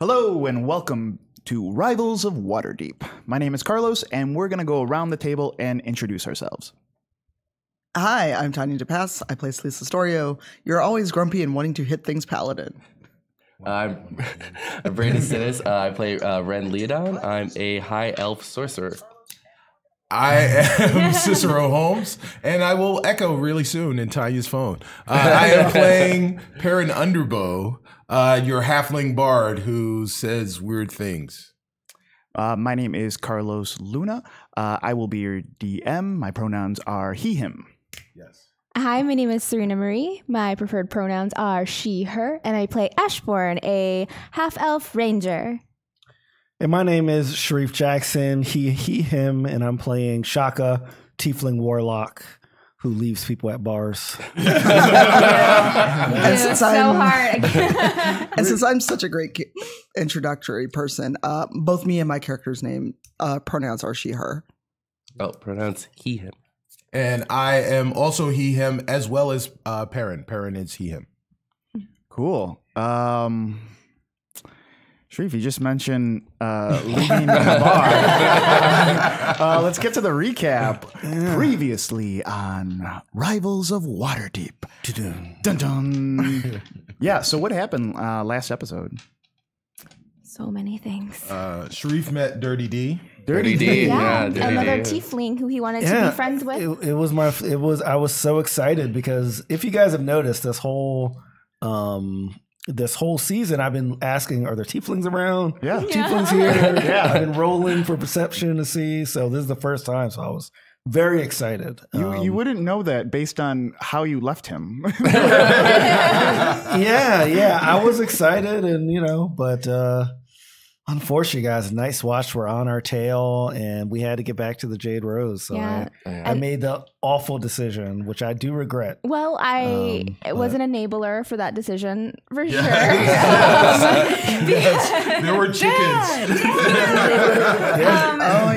Hello and welcome to Rivals of Waterdeep. My name is Carlos, and we're going to go around the table and introduce ourselves. Hi, I'm Tanya DePass. I play Lisa Storio. You're always grumpy and wanting to hit things paladin. I'm Brandon Sinnis. I play Ren Leodon. I'm a high elf sorcerer. I am Cicero Holmes, and I will echo really soon in Tanya's phone. I am playing Perrin Underbow, your halfling bard who says weird things. My name is Carlos Luna. I will be your DM. My pronouns are he, him. Yes. Hi, my name is Serena Marie. My preferred pronouns are she, her, and I play Ashbourne, a half-elf ranger. And my name is Sharif Jackson, he, him, and I'm playing Shaka, tiefling warlock, who leaves people at bars. And since so I'm- hard. And since I'm such a great introductory person, both me and my character's name pronouns are she, her. Oh, pronouns he, him. And I am also he, him, as well as Perrin. Perrin is he, him. Cool. Sharif, you just mentioned leaving the bar. Let's get to the recap. Previously on Rivals of Waterdeep. Dun dun. Yeah, so what happened last episode? So many things. Sharif met Dirty D. Dirty D. Yeah, Dirty another D. tiefling who he wanted to be friends with. I was so excited because if you guys have noticed this whole season, I've been asking, are there tieflings around? Yeah. Tieflings here. I've been rolling for perception to see. So this is the first time. So I was very excited. You wouldn't know that based on how you left him. Yeah. I was excited but unfortunately, guys, Night's Watch were on our tail and we had to get back to the Jade Rose. So Yeah. I made the awful decision, which I do regret. Well, I was an enabler for that decision, for sure. Yes, there were chickens.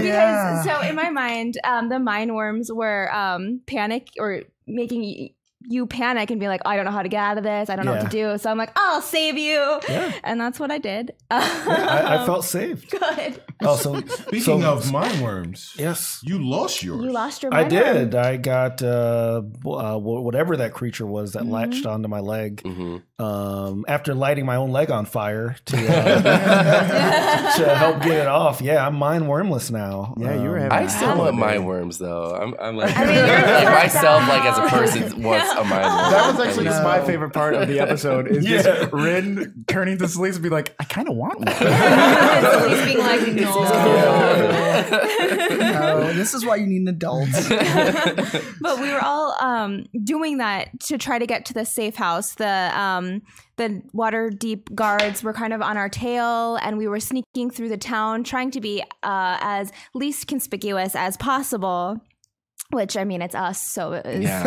Because, so in my mind, the mind worms were panic or making you panic and be like, I don't know how to get out of this. I don't know what to do. So I'm like, I'll save you. Yeah. And that's what I did. I felt saved. Good. Oh, so Speaking of mind worms, yes, you lost yours. You lost your I mind did. worm. I got whatever that creature was that latched onto my leg. After lighting my own leg on fire to help get it off. Yeah, I'm mind wormless now. Yeah, you were having I still want mind worms, though. I'm like, I mean, you're like not myself, like down. as a person, wants a mind worm. That was actually my favorite part of the episode is just Rin turning to Celeste and be like, I kind of want one. He's being like, no. No, this is why you need an adult. But we were all doing that to try to get to the safe house. The Waterdeep guards were kind of on our tail, and we were sneaking through the town, trying to be as least conspicuous as possible. Which, I mean, it's us, so it was... Yeah,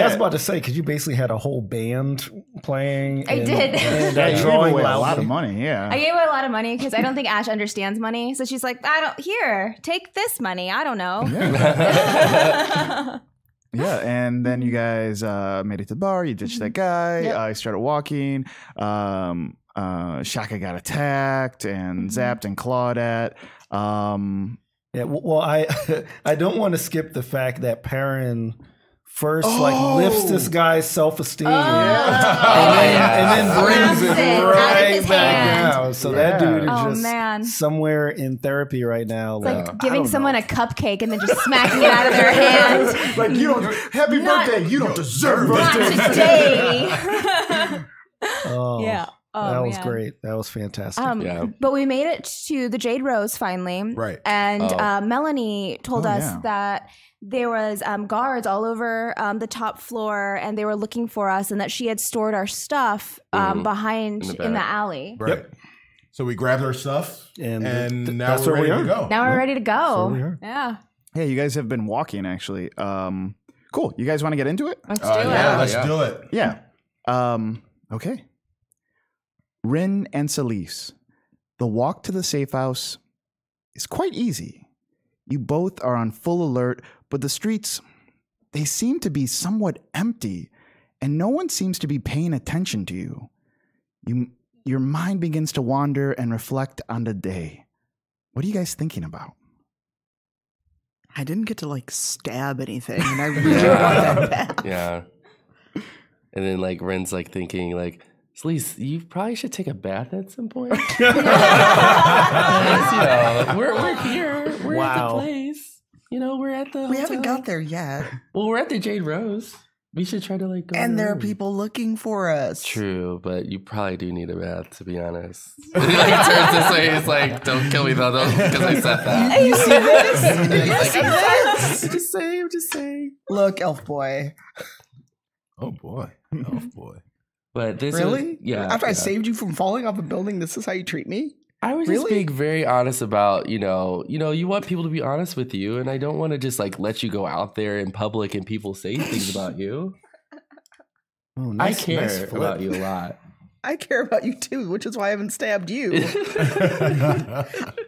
I was about to say, because you basically had a whole band playing. I did. And, Yeah, you gave drawing away a loudly. lot of money, yeah. I gave her a lot of money because I don't think Ash understands money. So she's like, here, take this money. I don't know. Yeah, and then you guys made it to the bar. You ditched that guy. Yep. I started walking. Shaka got attacked and zapped and clawed at. Yeah, well, I I don't want to skip the fact that Perrin first lifts this guy's self-esteem and then brings it Out of right his back hand. down. So that dude is just man. somewhere in therapy right now. It's like giving someone a cupcake and then just smacking it out of their hand. Like, you don't, happy birthday, you don't deserve Not it. today. Oh, Yeah. Oh, that was man. great. That was fantastic. Yeah. But we made it to the Jade Rose finally. Right. And Melanie told us that there was guards all over the top floor and they were looking for us and that she had stored our stuff behind in the alley. Right. Yep. So we grabbed our stuff, and now that's we're where we ready to are. go. Now we're ready to go. we are. Yeah. Yeah, you guys have been walking, actually. Cool. You guys want to get into it? Let's do it. Yeah, let's do it. Yeah. Okay. Rin and Celise, the walk to the safe house is quite easy. You both are on full alert, but the streets, they seem to be somewhat empty, and no one seems to be paying attention to you. your mind begins to wander and reflect on the day. What are you guys thinking about? I didn't get to like stab anything, and I really want that back. Yeah. And then like Ren's like thinking like, Sleaze, you probably should take a bath at some point. Because, we're here. We're at the place. We're at the We hotel. haven't got there yet. Well, we're at the Jade Rose. We should try to like go. And there are in. people looking for us. True, but you probably do need a bath, to be honest. He like turns this way. He's like, "Don't kill me though, because I said that." You see this? I'm just saying. Look, elf boy. Oh boy. Oh boy. But this Really? After I yeah. saved you from falling off a building, this is how you treat me? I was just being very honest about, you want people to be honest with you, and I don't want to just like let you go out there in public and people say things about you. Oh, I nice care flip. about you a lot. I care about you too, which is why I haven't stabbed you.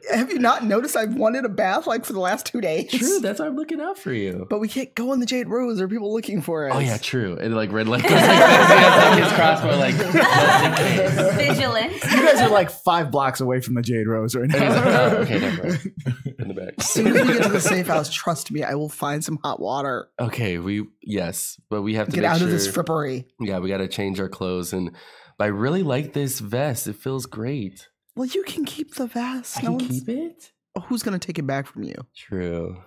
Have you not noticed I've wanted a bath like for the last 2 days? True, that's why I'm looking out for you. But we can't go on the Jade Rose. There are people looking for us. Oh yeah, true. And like Red like goes like this. He has like his crossbow like just in case. Vigilant. You guys are like 5 blocks away from the Jade Rose right And he's now. like, oh, okay, never mind. In the back. As soon as we get to the safe house, trust me, I will find some hot water. Okay, yes, but we have to Get make out sure, of this frippery. Yeah, we got to change our clothes, and I really like this vest. It feels great. Well, you can keep the vest. I can keep it. Oh, who's going to take it back from you? True,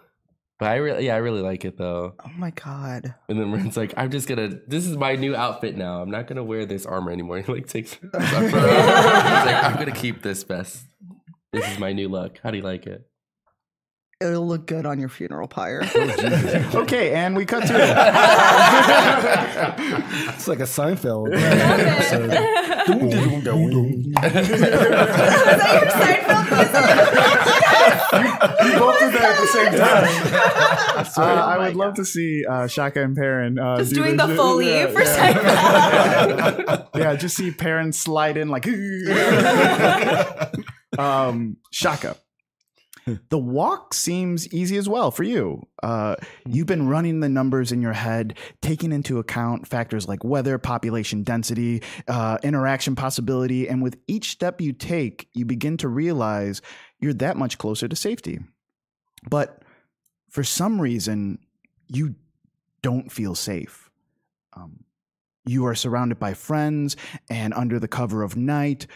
but I really like it though. Oh my God. And then Ren's like, this is my new outfit now. I'm not gonna wear this armor anymore. He like takes it off. He's like, I'm gonna keep this vest. This is my new look. How do you like it? It'll look good on your funeral pyre. Okay, and we cut to it. It's like a Seinfeld. We both did that at the same time. I would love to see Shaka and Perrin Just do doing this. the Foley for Seinfeld. Yeah, just see Perrin slide in like. Shaka. The walk seems easy as well for you. You've been running the numbers in your head, taking into account factors like weather, population density, interaction possibility, and with each step you take, you begin to realize you're that much closer to safety. But for some reason, you don't feel safe. You are surrounded by friends and under the cover of night,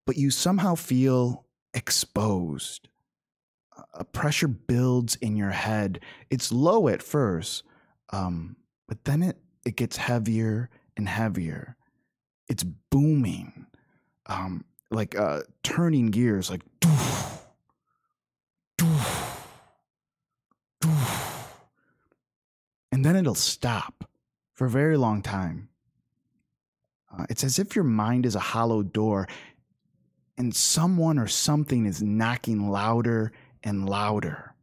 but you somehow feel exposed. A pressure builds in your head. It's low at first, but then it gets heavier and heavier. It's booming, like turning gears, like doof, doof, doof. And then it'll stop for a very long time. It's as if your mind is a hollow door and someone or something is knocking louder and louder.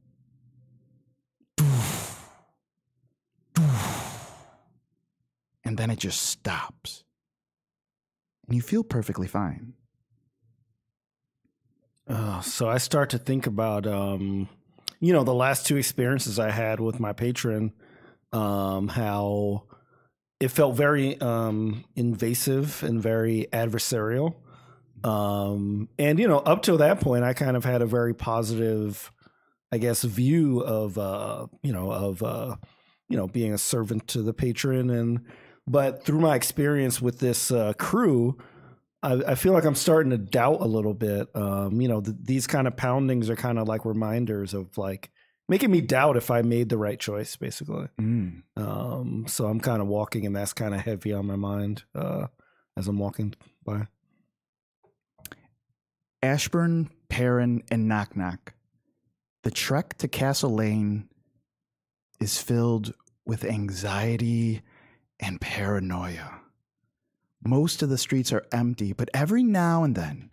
And then it just stops. And you feel perfectly fine. So I start to think about, the last 2 experiences I had with my patron, how it felt very invasive and very adversarial. And, up till that point, I kind of had a very positive, I guess, view of, being a servant to the patron. But through my experience with this crew, I feel like I'm starting to doubt a little bit. These kind of poundings are kind of like reminders of like making me doubt if I made the right choice, basically. So I'm kind of walking, and that's kind of heavy on my mind as I'm walking by. Ashburn, Perrin, and Knock Knock. The trek to Castle Lane is filled with anxiety and paranoia. Most of the streets are empty, but every now and then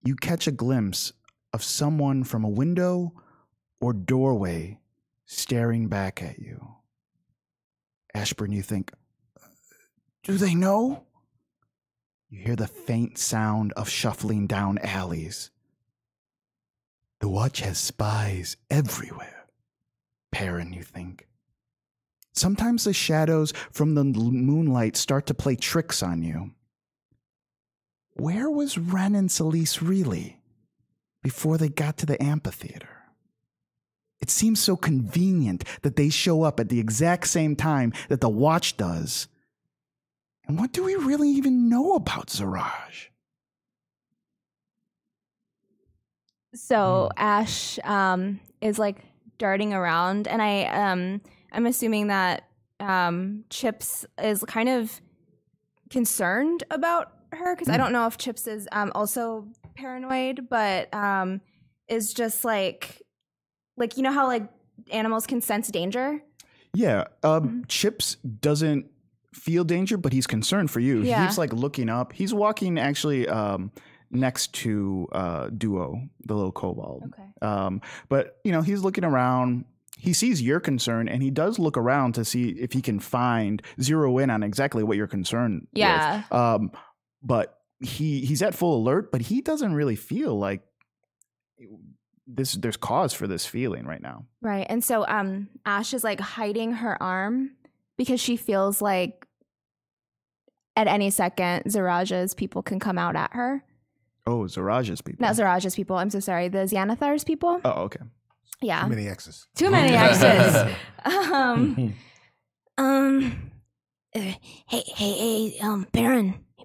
you catch a glimpse of someone from a window or doorway staring back at you. Ashburn, you think, do they know? You hear the faint sound of shuffling down alleys. The watch has spies everywhere, Perrin, you think. Sometimes the shadows from the moonlight start to play tricks on you. where was Ren and Celise really before they got to the amphitheater? It seems so convenient that they show up at the exact same time that the Watch does. And what do we really even know about Zaraj? So Ash is like darting around, and I'm assuming that Chips is kind of concerned about her, because I don't know if Chips is also paranoid, but is just like you know how like animals can sense danger? Yeah, Chips doesn't feel danger, but he's concerned for you. Yeah. He's like looking up. He's walking actually next to Duo, the little kobold. Okay. But you know, he's looking around. He sees your concern, and he does look around to see if he can zero in on exactly what you're concerned Yeah. with. But he's at full alert, but he doesn't really feel like there's cause for this feeling right now. Right. And so Ash is like hiding her arm because she feels like at any second Zaraj's people can come out at her. Oh, Zaraj's people. Not Zaraj's people. I'm so sorry. The Xanathar's people. Oh, okay. Yeah. Too many X's. Too many X's. Hey,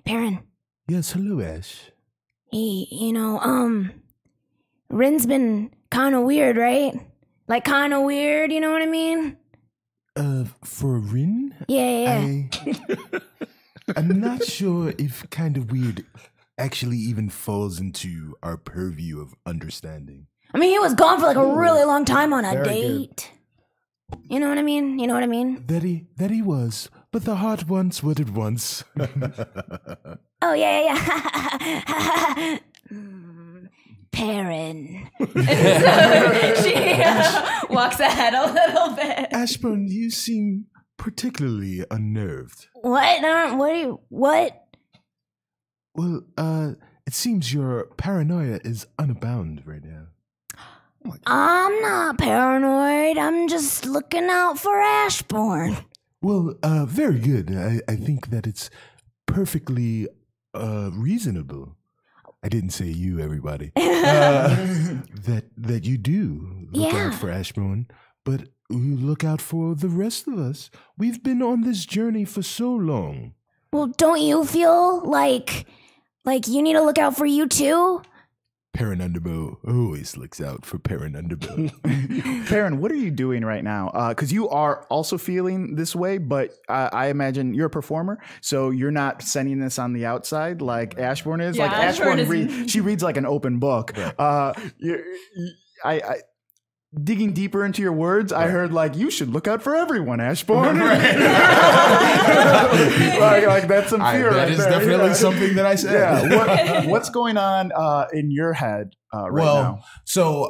Perrin. Yes, hello, Ash. Hey, Rin's been kind of weird, right? Like kind of weird, you know what I mean? For Rin? Yeah. I'm not sure if kind of weird actually even falls into our purview of understanding. I mean, he was gone for like a really long time on a Very date. You know what I mean? That he was, but the heart wants what it wants. Oh, yeah. Perrin. She walks ahead a little bit. Ashburn, you seem particularly unnerved. What? Well, it seems your paranoia is unabound right now. I'm not paranoid. I'm just looking out for Ashbourne. Well, very good. I think that it's perfectly reasonable. I didn't say you, everybody. That you do look out for Ashbourne, but you look out for the rest of us. We've been on this journey for so long. Well, don't you feel like you need to look out for you too? Perrin Underbow always looks out for Perrin Underbow. Perrin, what are you doing right now? Because you are also feeling this way, but I imagine you're a performer, so you're not sending this on the outside like Ashbourne is. Yeah, like Ashbourne Ashbourne she reads like an open book. I digging deeper into your words, I heard like you should look out for everyone, Ashbourne. like that's some fear. That is there. definitely something that I said. Yeah. What's going on in your head right now? So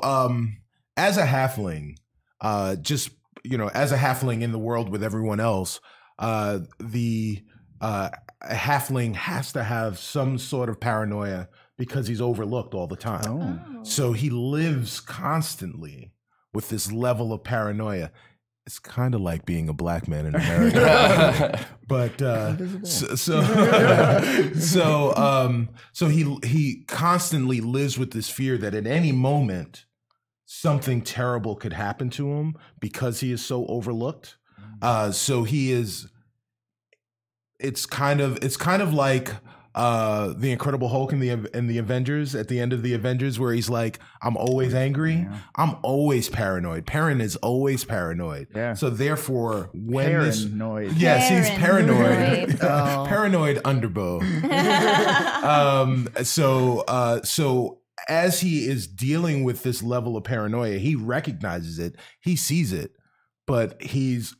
as a halfling, as a halfling in the world with everyone else, the halfling has to have some sort of paranoia because he's overlooked all the time. Oh. So he lives constantly with this level of paranoia. It's kind of like being a black man in America, but so he constantly lives with this fear that at any moment something terrible could happen to him because he is so overlooked. So he is. It's kind of like the Incredible Hulk in the Avengers, at the end of the Avengers, where he's like, I'm always angry. Yeah. I'm always paranoid. Perrin is always paranoid. Yeah. So therefore, when paranoid. Yes, he's paranoid. Paranoid Underbow. So as he is dealing with this level of paranoia, he recognizes it, he sees it, but he's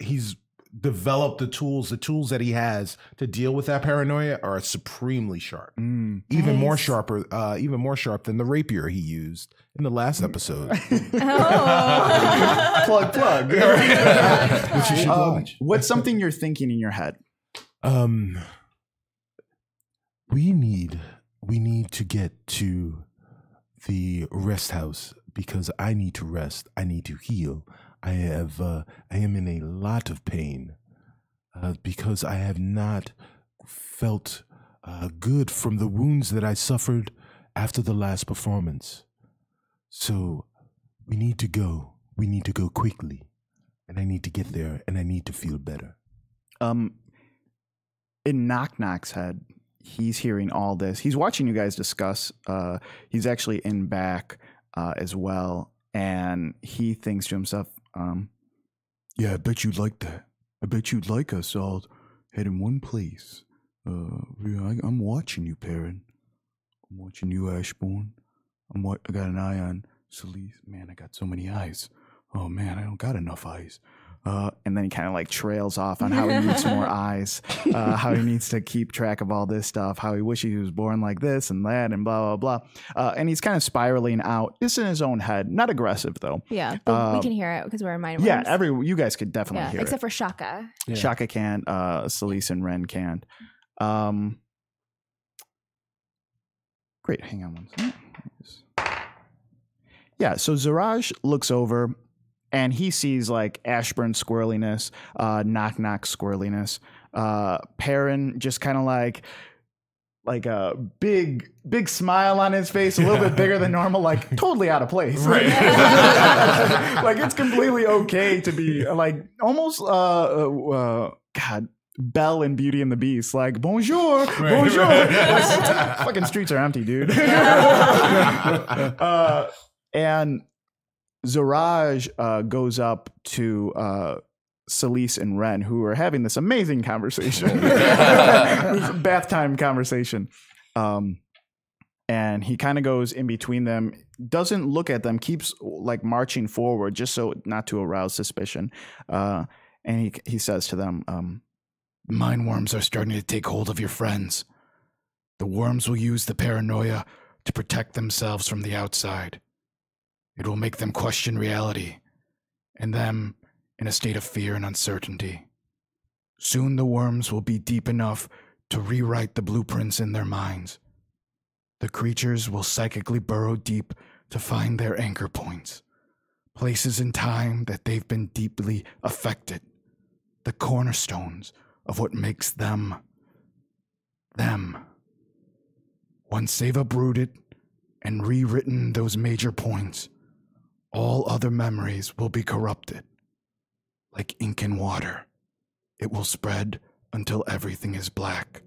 developed the tools that he has to deal with that paranoia are supremely sharp. Even more sharp than the rapier he used in the last episode. Plug. Which you should watch. What's something you're thinking in your head? We need to get to the rest house because I need to rest. I need to heal. I am in a lot of pain because I have not felt good from the wounds that I suffered after the last performance. So we need to go. We need to go quickly. And I need to get there, and I need to feel better. In Knock Knock's head, he's hearing all this. He's watching you guys discuss. He's actually in back as well. And he thinks to himself, yeah, I bet you'd like that. I bet you'd like us all head in one place. I'm watching you, Perrin. I'm watching you, Ashbourne. I got an eye on Celise. Man, I got so many eyes. Oh, man, I don't got enough eyes. And then he kind of like trails off on how he needs more eyes, how he needs to keep track of all this stuff, how he wishes he was born like this and that and blah, blah, blah. And he's kind of spiraling out, just in his own head. Not aggressive, though. Yeah, but we can hear it because we're in mind Yeah, you guys could definitely hear except it. for Shaka. Yeah. Shaka can't. Celise and Ren can't. Great. Hang on one second. Yeah, so Zaraj looks over and he sees like Ashburn squirreliness, Knock Knock squirreliness, Perrin just kind of like a big smile on his face, a little bit bigger than normal, like totally out of place. Right. Like it's completely okay to be like almost God, Belle in Beauty and the Beast, like bonjour, bonjour. Like, fucking streets are empty, dude. And Zaraj goes up to Celise and Ren, who are having this amazing conversation, this bath time conversation. And he kind of goes in between them, doesn't look at them, keeps like marching forward just so not to arouse suspicion. And he says to them, mind worms are starting to take hold of your friends. The worms will use the paranoia to protect themselves from the outside. It will make them question reality, and them in a state of fear and uncertainty. Soon the worms will be deep enough to rewrite the blueprints in their minds. The creatures will psychically burrow deep to find their anchor points, places in time that they've been deeply affected, the cornerstones of what makes them, them. Once they've uprooted and rewritten those major points, all other memories will be corrupted. Like ink in water, it will spread until everything is black,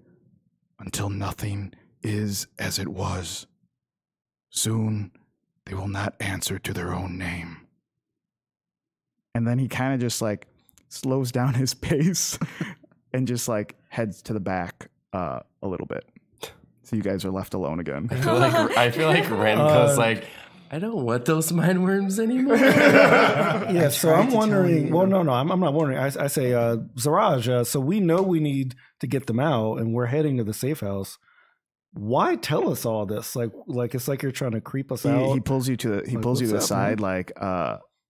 until nothing is as it was. Soon, they will not answer to their own name. And then he kind of just like slows down his pace and just like heads to the back a little bit. So you guys are left alone again. I feel like Ren goes like, I don't want those mind worms anymore. Yeah, so I'm wondering. Well, no, I'm not wondering. I say, Zaraj, so we know we need to get them out, and we're heading to the safe house. Why tell us all this? Like it's like you're trying to creep us out. He pulls you to the side, like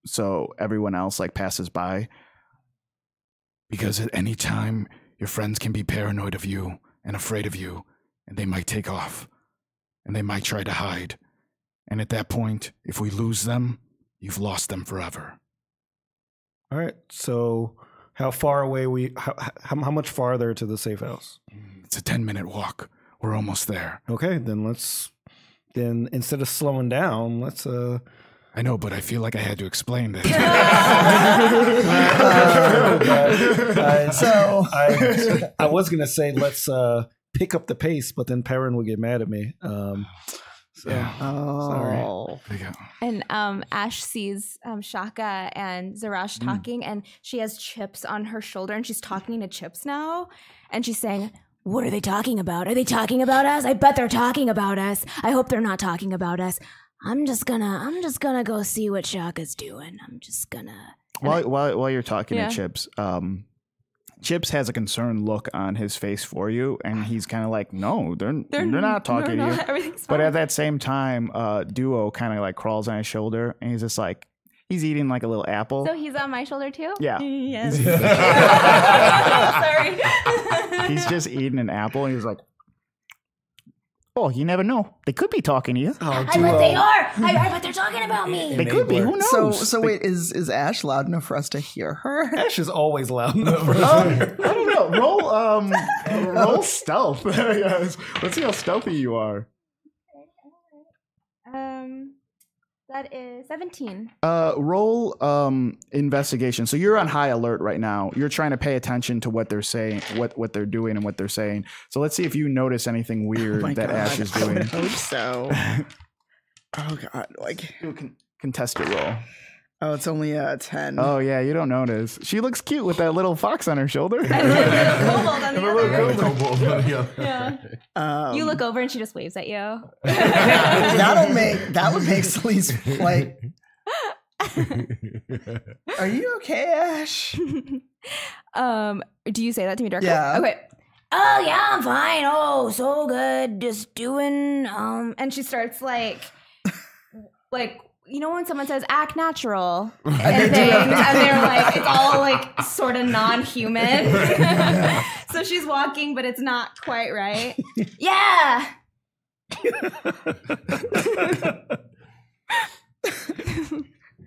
so everyone else like passes by. Because at any time, your friends can be paranoid of you and afraid of you, and they might take off, and they might try to hide. And at that point, if we lose them, you've lost them forever. All right. So how far away how much farther to the safe house? It's a 10-minute walk. We're almost there. Okay, then instead of slowing down, let's I know, but I feel like I had to explain this. I was gonna say let's pick up the pace, but then Perrin would get mad at me. Sorry. And Ash sees Shaka and Zarash talking, and she has Chips on her shoulder, and she's talking to Chips now, and she's saying, "What are they talking about? Are they talking about us? I bet they're talking about us. I hope they're not talking about us. I'm just gonna go see what Shaka's doing. I'm just gonna." While you're talking to Chips, Chips has a concerned look on his face for you, and he's kind of like, "No, they're not talking to you." Everything's but fine. at that same time, Duo kind of like crawls on his shoulder, and he's just like, he's eating like a little apple. So he's on my shoulder too? Yeah. Yes. Sorry. He's just eating an apple, and he's like, Oh, you never know. They could be talking to you. Oh, I bet they are. I bet they're talking about me. They could be. Who knows? So wait, is Ash loud enough for us to hear her? Ash is always loud enough. For I don't know. Roll stealth. Yes. Let's see how stealthy you are. That is 17. Roll investigation. So you're on high alert right now. You're trying to pay attention to what they're saying, what they're doing, and what they're saying. So let's see if you notice anything weird that Ash is doing. I hope so. Oh God! Like, Contest your roll. oh, it's only a 10. Oh yeah, you don't notice. She looks cute with that little fox on her shoulder. Kobold on the other. Yeah. You look over and she just waves at you. That would make Celeste like. Are you okay, Ash? Do you say that to me directly? Yeah. Okay. Oh yeah, I'm fine. Oh, so good. Just doing. And she starts like you know when someone says act natural and things, and they're like it's all like sort of non-human. So she's walking, but it's not quite right. Yeah.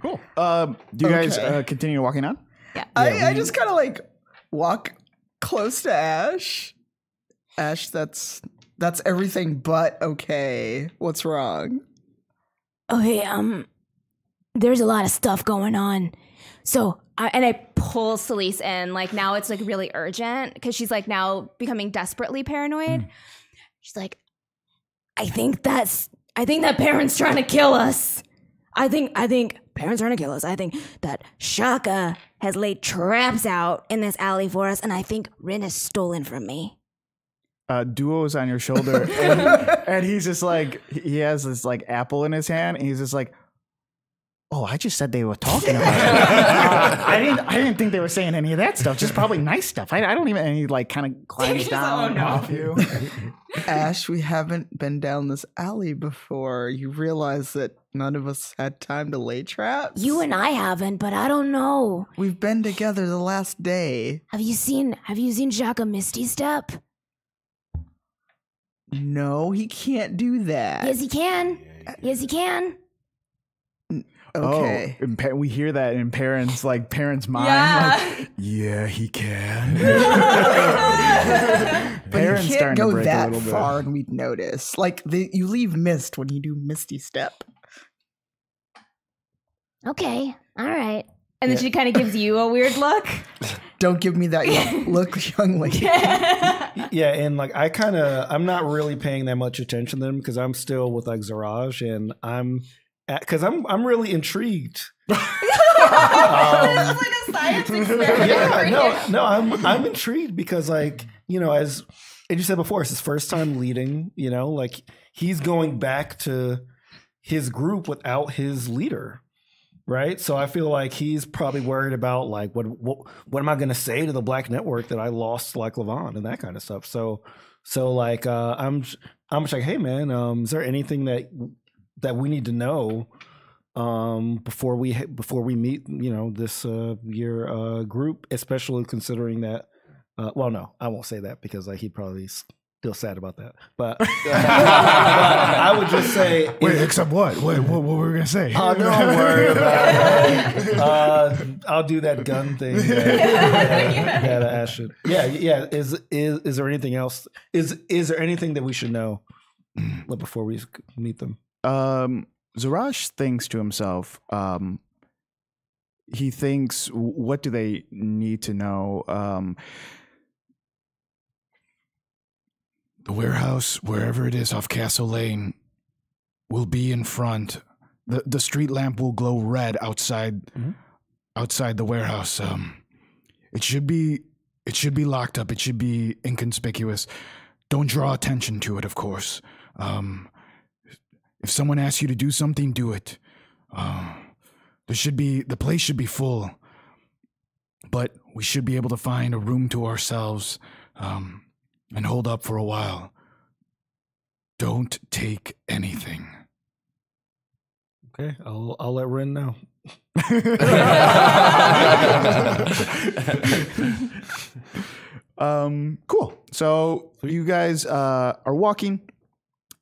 Cool. Do you guys continue walking on? Yeah. I just kind of like walk close to Ash. Ash, that's everything but okay. What's wrong? Okay. There's a lot of stuff going on. So And I pull Celeste in. Like now it's like really urgent because she's like now becoming desperately paranoid. she's like, I think that Perrin's trying to kill us. I think Perrin's trying to kill us. I think that Shaka has laid traps out in this alley for us, and I think Rin has stolen from me. Duo's on your shoulder, and he's just like, he has this like apple in his hand, and he's just like, oh, I just said they were talking about it. I didn't think they were saying any of that stuff. Just probably nice stuff. I don't even. And he like kind of climbs down off you. Ash, we haven't been down this alley before. You realize that none of us had time to lay traps? You and I haven't, but I don't know. We've been together the last day. Have you seen Shaka Misty Step? No, he can't do that. Yes, he can. Yes, he can. Okay. Oh, and we hear that in parents' mind. Yeah. Like, yeah, he can. But Perrin's you starting can't to go break a that little bit. far and we'd notice. Like, you leave mist when you do Misty Step. Okay. All right. And then she kind of gives you a weird look. Don't give me that look, young lady. Yeah, and like I'm not really paying that much attention to them because I'm still with like Zaraj, and I'm really intrigued. This is like a science experiment. Yeah, I'm intrigued because like, you know, as you said before, it's his first time leading, you know, like he's going back to his group without his leader. Right. So I feel like he's probably worried about like what am I going to say to the Black Network that I lost like Levant and that kind of stuff. So like I'm just like, hey man, is there anything that we need to know before we meet, you know, this your group, especially considering that well, no, I won't say that because like he'd probably still sad about that. But I would just say, Wait, except what? What were we gonna say? Oh, don't worry about it. I'll do that gun thing. That Ash should. Yeah. Is there anything else? Is there anything that we should know before we meet them? Zaraj thinks to himself. He thinks, what do they need to know? The warehouse, wherever it is off Castle Lane, will be in front. The street lamp will glow red outside the warehouse. It should be locked up. It should be inconspicuous. Don't draw attention to it, of course. If someone asks you to do something, do it. The place should be full, but we should be able to find a room to ourselves. And hold up for a while. Don't take anything. Okay, I'll let Ren know. Cool. So you guys are walking,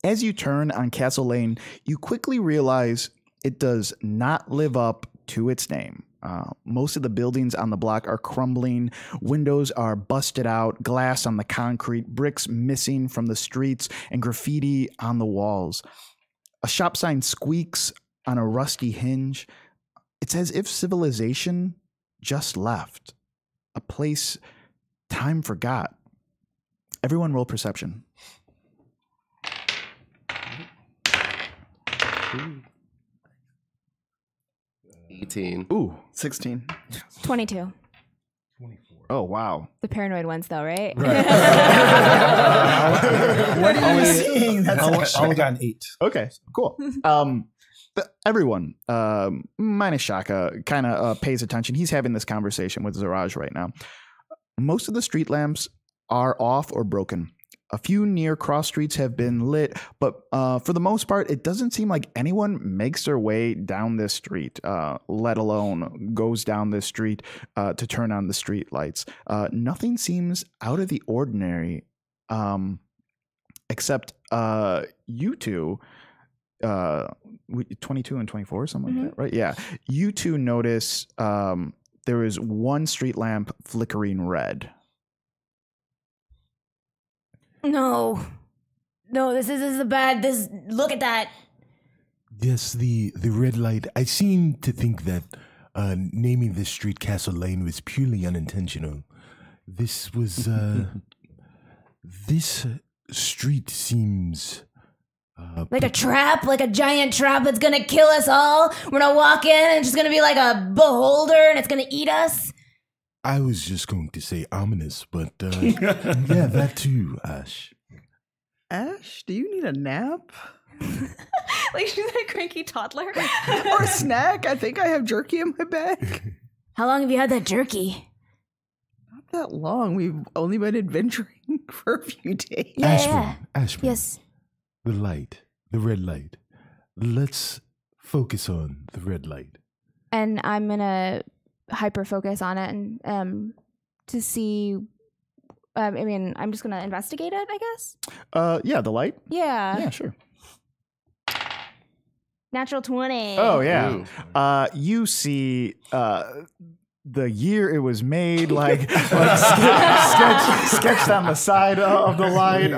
As you turn on Castle Lane, you quickly realize it does not live up to its name. Most of the buildings on the block are crumbling, windows are busted out, glass on the concrete, bricks missing from the streets, and graffiti on the walls. A shop sign squeaks on a rusty hinge. It's as if civilization just left. A place time forgot. Everyone roll perception. 18. Ooh. 16. 22. Oh, wow. The paranoid ones, though, right? What are you seeing? That's I only got an 8. Okay, cool. But everyone, minus Shaka, kind of pays attention. He's having this conversation with Zaraj right now. Most of the street lamps are off or broken. A few near cross streets have been lit, but for the most part, it doesn't seem like anyone makes their way down this street, let alone goes down this street to turn on the street lights. Nothing seems out of the ordinary, except you two, 22 and 24 or something like that, right? Yeah. You two notice there is one street lamp flickering red. No, this is a bad. Look at that. Yes, the red light. I seem to think that naming this street Castle Lane was purely unintentional. This was this street seems Like a trap, like a giant trap that's gonna kill us all. We're gonna walk in and it's just gonna be like a beholder and it's gonna eat us. I was just going to say ominous, but yeah, that too, Ash. Ash, do you need a nap? Like she's a cranky toddler. Or a snack? I think I have jerky in my bag. How long have you had that jerky? Not that long. We've only been adventuring for a few days. Ashman, Yes. the light, the red light. Let's focus on the red light. And I'm gonna hyper focus on it and to see. I mean, I'm just gonna investigate it, I guess. Yeah, the light. Yeah. Yeah, sure. Natural 20. Oh yeah. You see the year it was made, like sketched on the side of the light.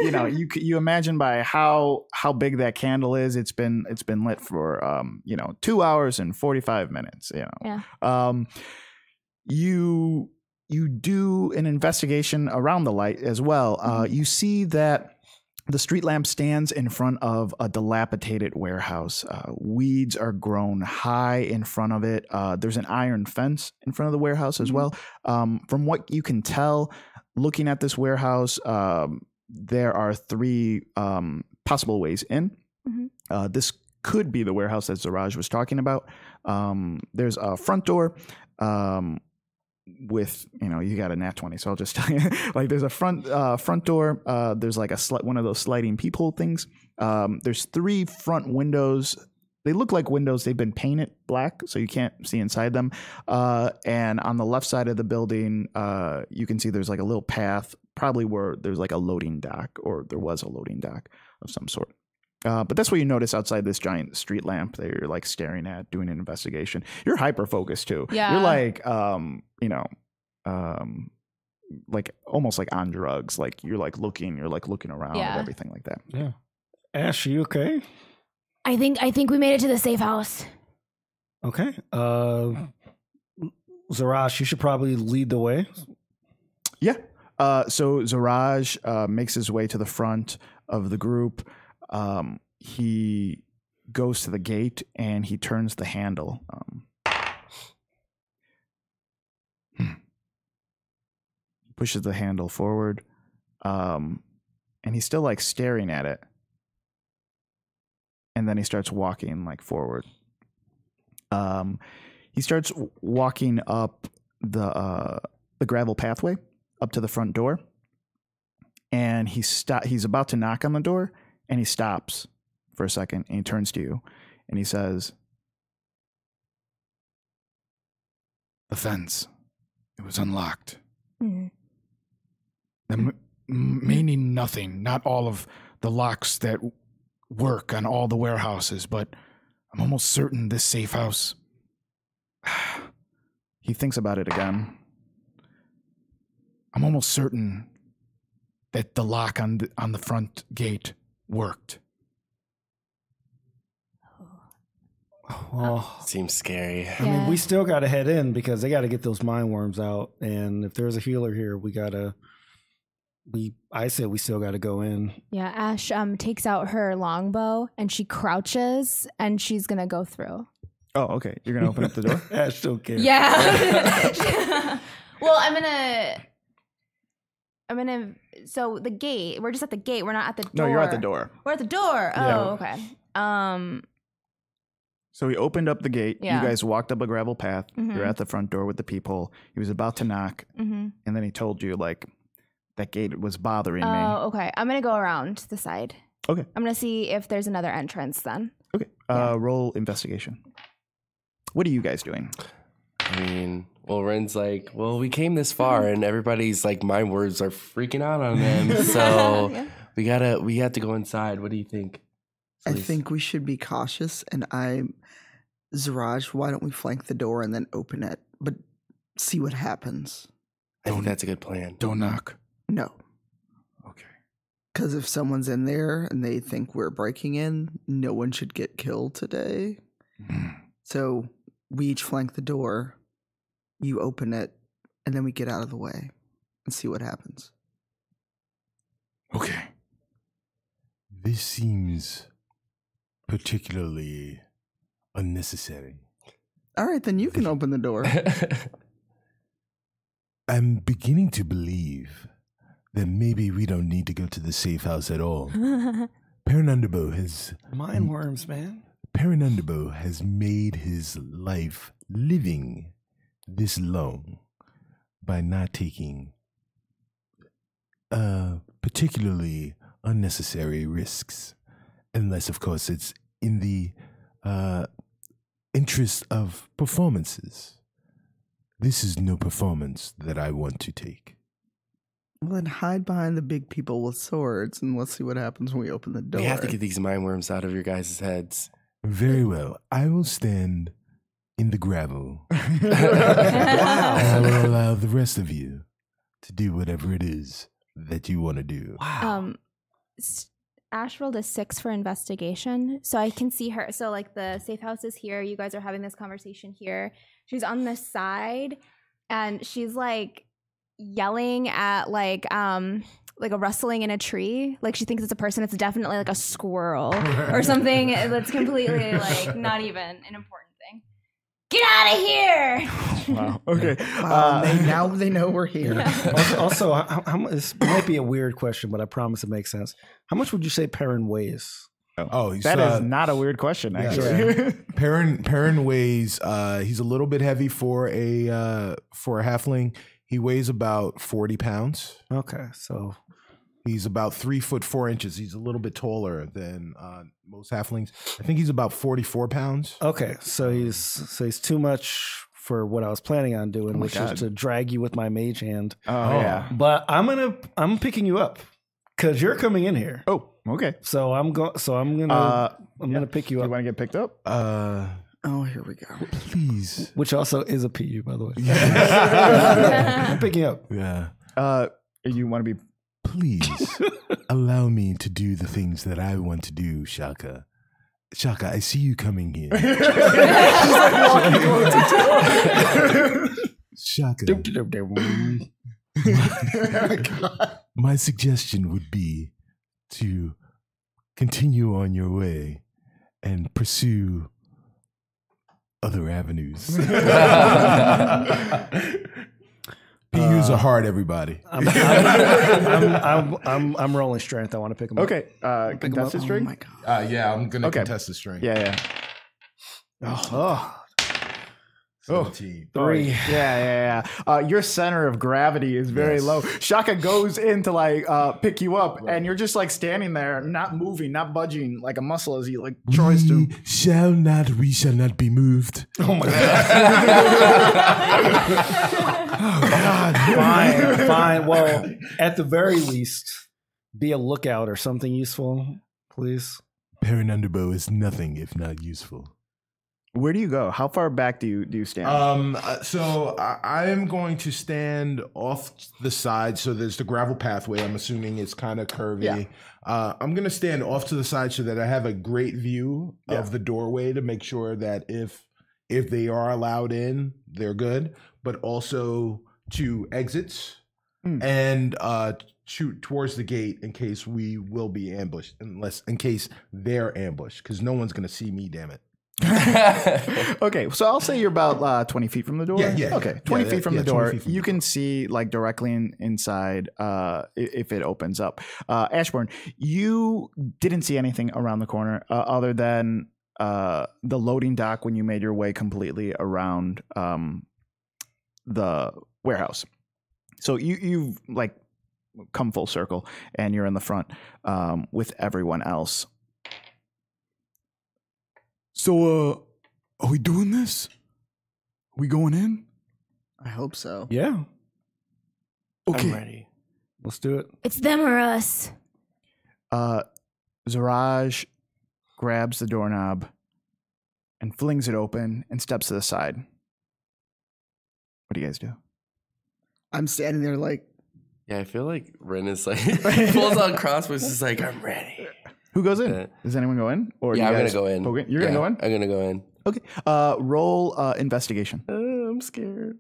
You know, you imagine by how big that candle is. It's been lit for 2 hours and 45 minutes. You know. Yeah. You do an investigation around the light as well. You see that the street lamp stands in front of a dilapidated warehouse. Weeds are grown high in front of it. There's an iron fence in front of the warehouse as well. From what you can tell, looking at this warehouse, there are 3 possible ways in. This could be the warehouse that Zaraj was talking about. There's a front door. With you got a nat 20, so I'll just tell you, like there's a front door. There's like one of those sliding peephole things. There's 3 front windows. They look like windows. They've been painted black, so you can't see inside them. And on the left side of the building, you can see there's like a little path, probably where there's like a loading dock, or there was a loading dock of some sort. But that's what you notice outside this giant street lamp that you're like staring at, doing an investigation. You're hyper focused too. Yeah. You're like, like almost like on drugs. Like you're like looking around Yeah. and everything like that. Yeah. Ash, are you okay? I think we made it to the safe house. Okay. Zarash, you should probably lead the way. Yeah. So Zaraj makes his way to the front of the group. He goes to the gate and he turns the handle. Pushes the handle forward, and he's still like staring at it. And then he starts walking like forward. He starts walking up the gravel pathway up to the front door, and he's about to knock on the door, and he stops for a second, and he turns to you, and he says, "The fence, it was unlocked." Mm-hmm. Meaning nothing. Not all of the locks that work on all the warehouses, but I'm almost certain this safe house. He thinks about it again. I'm almost certain that the lock on the front gate worked. Well, Seems scary. I mean, we still got to head in because they got to get those mind worms out. And if there's a healer here, I said we still got to go in. Yeah, Ash takes out her longbow and she crouches and she's gonna go through. Oh, okay. You're gonna open up the door? Ash don't care. Yeah. Well, I'm gonna. So the gate. We're just at the gate. We're not at the door. No, you're at the door. We're at the door. Oh, Yeah. okay. So he opened up the gate. Yeah. You guys walked up a gravel path. Mhm. You're at the front door with the peephole. He was about to knock, Mm-hmm. and then he told you, like, that gate was bothering me. Oh, okay. I'm gonna go around the side. Okay. I'm gonna see if there's another entrance then. Okay. Roll investigation. What are you guys doing? I mean, well, Ren's like, well, we came this far, and everybody's like, my words are freaking out on them. So Yeah. we have to go inside. What do you think? I Please. think we should be cautious, and Zaraj, why don't we flank the door and then open it, but see what happens? I think that's a good plan. Don't knock. No. Okay. Because if someone's in there and they think we're breaking in, no one should get killed today. So we each flank the door, you open it, and then we get out of the way and see what happens. Okay. This seems particularly unnecessary. All right, then you can open the door. I'm beginning to believe that maybe we don't need to go to the safe house at all. Perun Underbow has made his life living this long by not taking particularly unnecessary risks, unless, of course, it's in the interest of performances. This is no performance that I want to take. Well, then hide behind the big people with swords, and let's see what happens when we open the door. We have to get these mind worms out of your guys' heads. Very well. I will stand in the gravel. I will allow the rest of you to do whatever it is that you want to do. Ash rolled a 6 for investigation, so I can see her. So like the safe house is here. You guys are having this conversation here. She's on this side, and she's like yelling at like a rustling in a tree. Like she thinks it's a person. It's definitely like a squirrel or something that's completely like not even an important thing. Get out of here! Wow. Okay. Now they know we're here. Also, this might be a weird question, but I promise it makes sense. How much would you say Perrin weighs? Oh, he's, that is not a weird question, actually. Perrin weighs. He's a little bit heavy for a halfling. He weighs about 40 pounds. Okay, so he's about 3 foot 4 inches. He's a little bit taller than most halflings. I think he's about 44 pounds. Okay, so he's too much for what I was planning on doing, which is to drag you with my mage hand. Oh yeah. But I'm picking you up because you're coming in here. Oh, okay. So I'm gonna pick you Do up. you want to get picked up? Oh, here we go. Please. Which also is a PU, by the way. I'm picking you up. Yeah. You want to be? Please allow me to do the things that I want to do, Shaka. Shaka, I see you coming here. Shaka. My suggestion would be to continue on your way and pursue other avenues. PUs are hard, everybody. I'm rolling strength. I want to pick him up. Okay. Contested Oh string? my god. Yeah, I'm going to Okay. contest the strength. Yeah. 17. 3. Yeah. Your center of gravity is very low. Shaka goes in to like pick you up, and you're just like standing there, not moving, not budging, like a muscle as he like tries to. We shall not be moved. Oh my god. Fine. Well, at the very least, be a lookout or something useful, please? Perrin Underbow is nothing if not useful. Where do you go? How far back do you stand? So I am going to stand off the side. So there's the gravel pathway. I'm assuming it's kind of curvy. Yeah. I'm going to stand off to the side so that I have a great view of the doorway to make sure that if they are allowed in, they're good. But also to exits and shoot towards the gate in case we will be ambushed, in case they're ambushed, because no one's going to see me. Damn it. Okay, so I'll say you're about 20 feet from the door. Yeah. Okay, 20 feet from the 20 door. feet from You the can see like directly inside if it opens up. Ashbourne, you didn't see anything around the corner other than the loading dock when you made your way completely around the warehouse. So you've like come full circle and you're in the front with everyone else. So, are we doing this? Are we going in? I hope so. Yeah, Okay. I'm ready. let's do it. It's them or us. Zaraj grabs the doorknob and flings it open and steps to the side. What do you guys do? I'm standing there like, Yeah, I feel like Ren is like pulls on crossbows, is like, I'm ready. Who goes in? Does anyone go in? Or Yeah, you I'm guys gonna go in. poke it? You're gonna go in? I'm gonna go in. Okay. Roll investigation. I'm scared.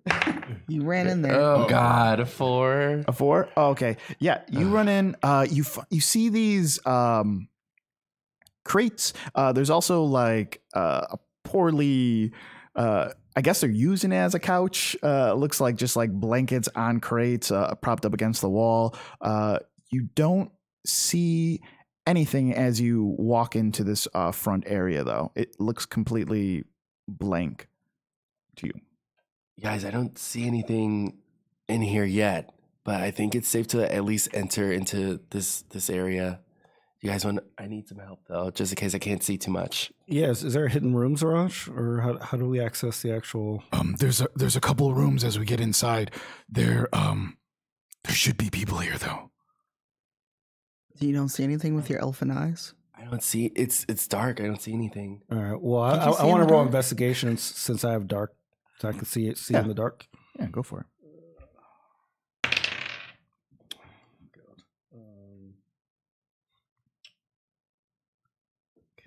you ran in there. Oh God, a 4. A 4? Oh, okay. Yeah, you run in. You see these crates. There's also like a poorly. I guess they're using it as a couch. Looks like just like blankets on crates propped up against the wall. You don't see anything as you walk into this front area, though. It looks completely blank to you. Guys, I don't see anything in here yet, but I think it's safe to at least enter into this area. You guys want? I need some help though, just in case I can't see too much. Yes, is there a hidden room, Zaraj? Or how do we access the actual... There's a couple of rooms as we get inside. There should be people here, though. You don't see anything with your elfin eyes? I don't see. It's dark. I don't see anything. All right, well, Did you I see want in to the roll dark? investigation since I have dark, so I can see Yeah. in the dark. Yeah, go for it.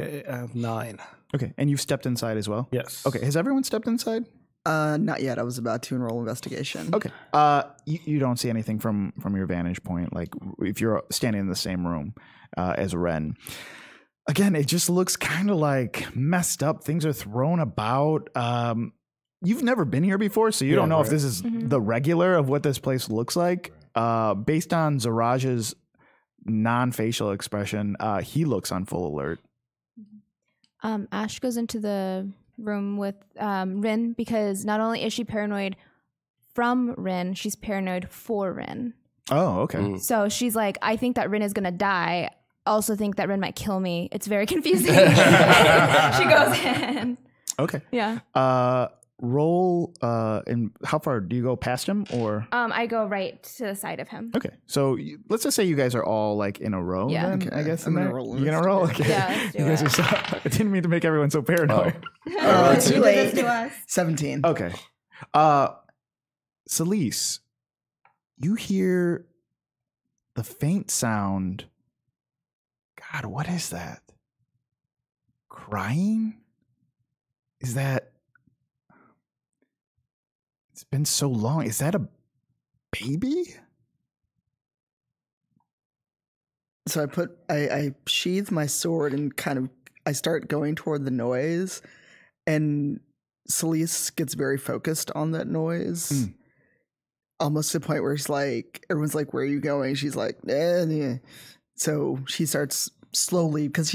Okay, I have 9. Okay, and you've stepped inside as well? Yes. Okay, has everyone stepped inside? Not yet. I was about to enroll investigation. Okay. You don't see anything from your vantage point, like if you're standing in the same room as Ren. Again, it just looks kind of like messed up. Things are thrown about. You've never been here before, so you don't know if this is the regular of what this place looks like. Based on Zaraj's non-facial expression, he looks on full alert. Ash goes into the room with Rin because not only is she paranoid from Rin, she's paranoid for Rin. Oh, okay. So she's like, I think that Rin is going to die. Also think that Rin might kill me. It's very confusing. She goes in. Okay. Yeah. Roll, and how far do you go past him or? I go right to the side of him. Okay, so let's just say you guys are all like in a row. Yeah. Then, Okay, I guess I'm in gonna there? roll You're gonna roll. Okay. Yeah, let's do you guys it. are so. I didn't mean to make everyone so paranoid. Too late. To us. 17. Okay. Celise, you hear the faint sound. God, what is that? Crying? Is that? It's been so long. Is that a baby? So I sheathe my sword and I start going toward the noise, and Celise gets very focused on that noise. Almost to the point where she's like, everyone's like, where are you going? She's like, eh. So she starts slowly, because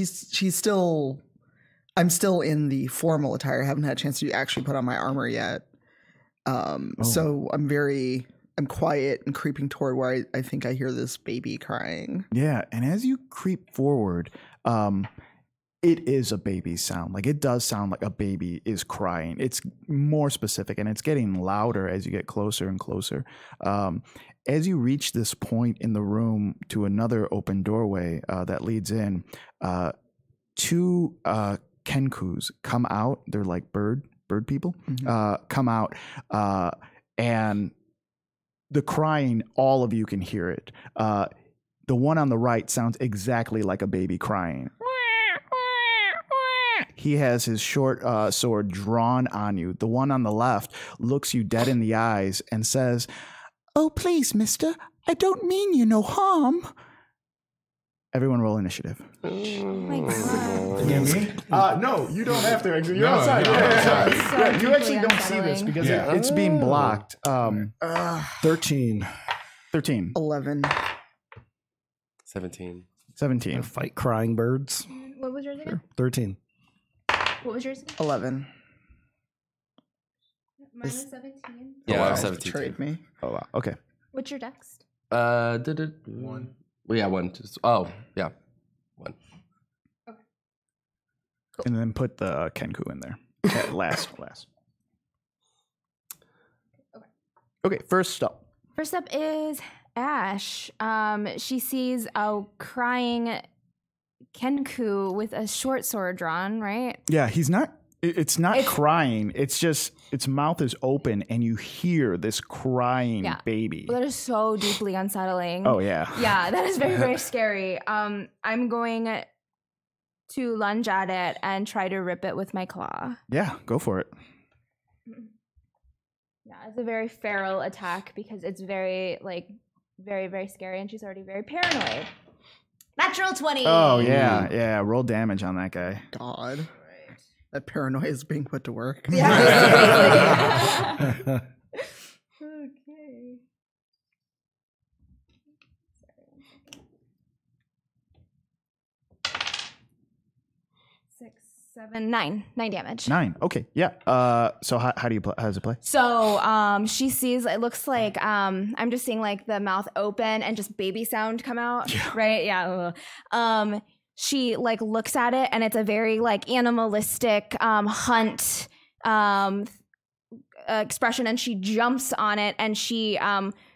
I'm still in the formal attire. I haven't had a chance to actually put on my armor yet. So I'm quiet and creeping toward where I think I hear this baby crying. Yeah, and as you creep forward, it is a baby sound. Like it does sound like a baby is crying. It's more specific, and it's getting louder as you get closer and closer. As you reach this point in the room to another open doorway that leads in, two kenkus come out. They're like bird people. Come out, and the crying, all of you can hear it. The one on the right sounds exactly like a baby crying. He has his short sword drawn on you. The one on the left looks you dead in the eyes and says, "Oh, please, mister, I don't mean you no harm." Everyone roll initiative. Oh my God. Me? No, you don't have to. You're No, outside. no, Yeah, outside. It's so Yeah, you actually deeply don't see this unsettling. because Yeah. it's being blocked. 13. 13, 11. 17. 17. Fight crying birds. What was yours again? 13. What was yours again? 11. Mine was 17. Yeah, I was Wow, 17. betrayed me. Oh, wow. Okay. What's your dex? Did it? One. Well, yeah, one. Yeah. One. And then put the Kenku in there. Okay, last. Okay, first up. First up is Ash. She sees a crying Kenku with a short sword drawn, right? Yeah, he's not. It's not It's- crying. It's just its mouth is open, and you hear this crying Yeah. baby. That is so deeply unsettling. Oh yeah. Yeah, that is very, very scary. I'm going to lunge at it and try to rip it with my claw. Yeah, go for it. Yeah, it's a very feral attack because it's very, very, very scary, and she's already very paranoid. Natural 20. Oh yeah. Roll damage on that guy. God. That paranoia is being put to work. Yeah. okay. 6, 7, 9. 9 damage. 9. Okay. Yeah. So how do you play? How does it play? So she sees, it looks like I'm just seeing like the mouth open and just baby sound come out. Yeah. Right? Yeah. She like looks at it, and it's a very like animalistic hunt expression, and she jumps on it, and she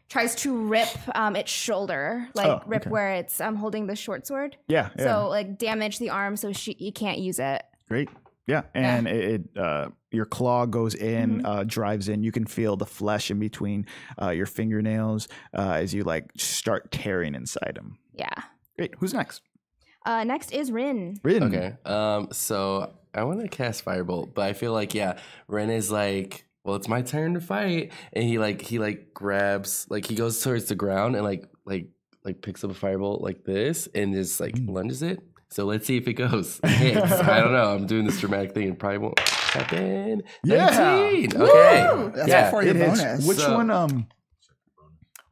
tries to rip its shoulder, like rip okay. where it's holding the short sword. Yeah. So like damage the arm so you can't use it. Great. Yeah, and it your claw goes in, drives in. You can feel the flesh in between your fingernails as you like start tearing inside him. Yeah. Great. Who's next? Next is Rin. Rin. Okay. So I want to cast Firebolt, but I feel like Ren is like, well, it's my turn to fight, and he grabs, like he goes towards the ground and like picks up a Firebolt like this and just like lunges it. So let's see if it goes. Hits. I don't know. I'm doing this dramatic thing. It probably won't happen. Yeah. 19. Okay. That's before your It hits. bonus. Which So- one?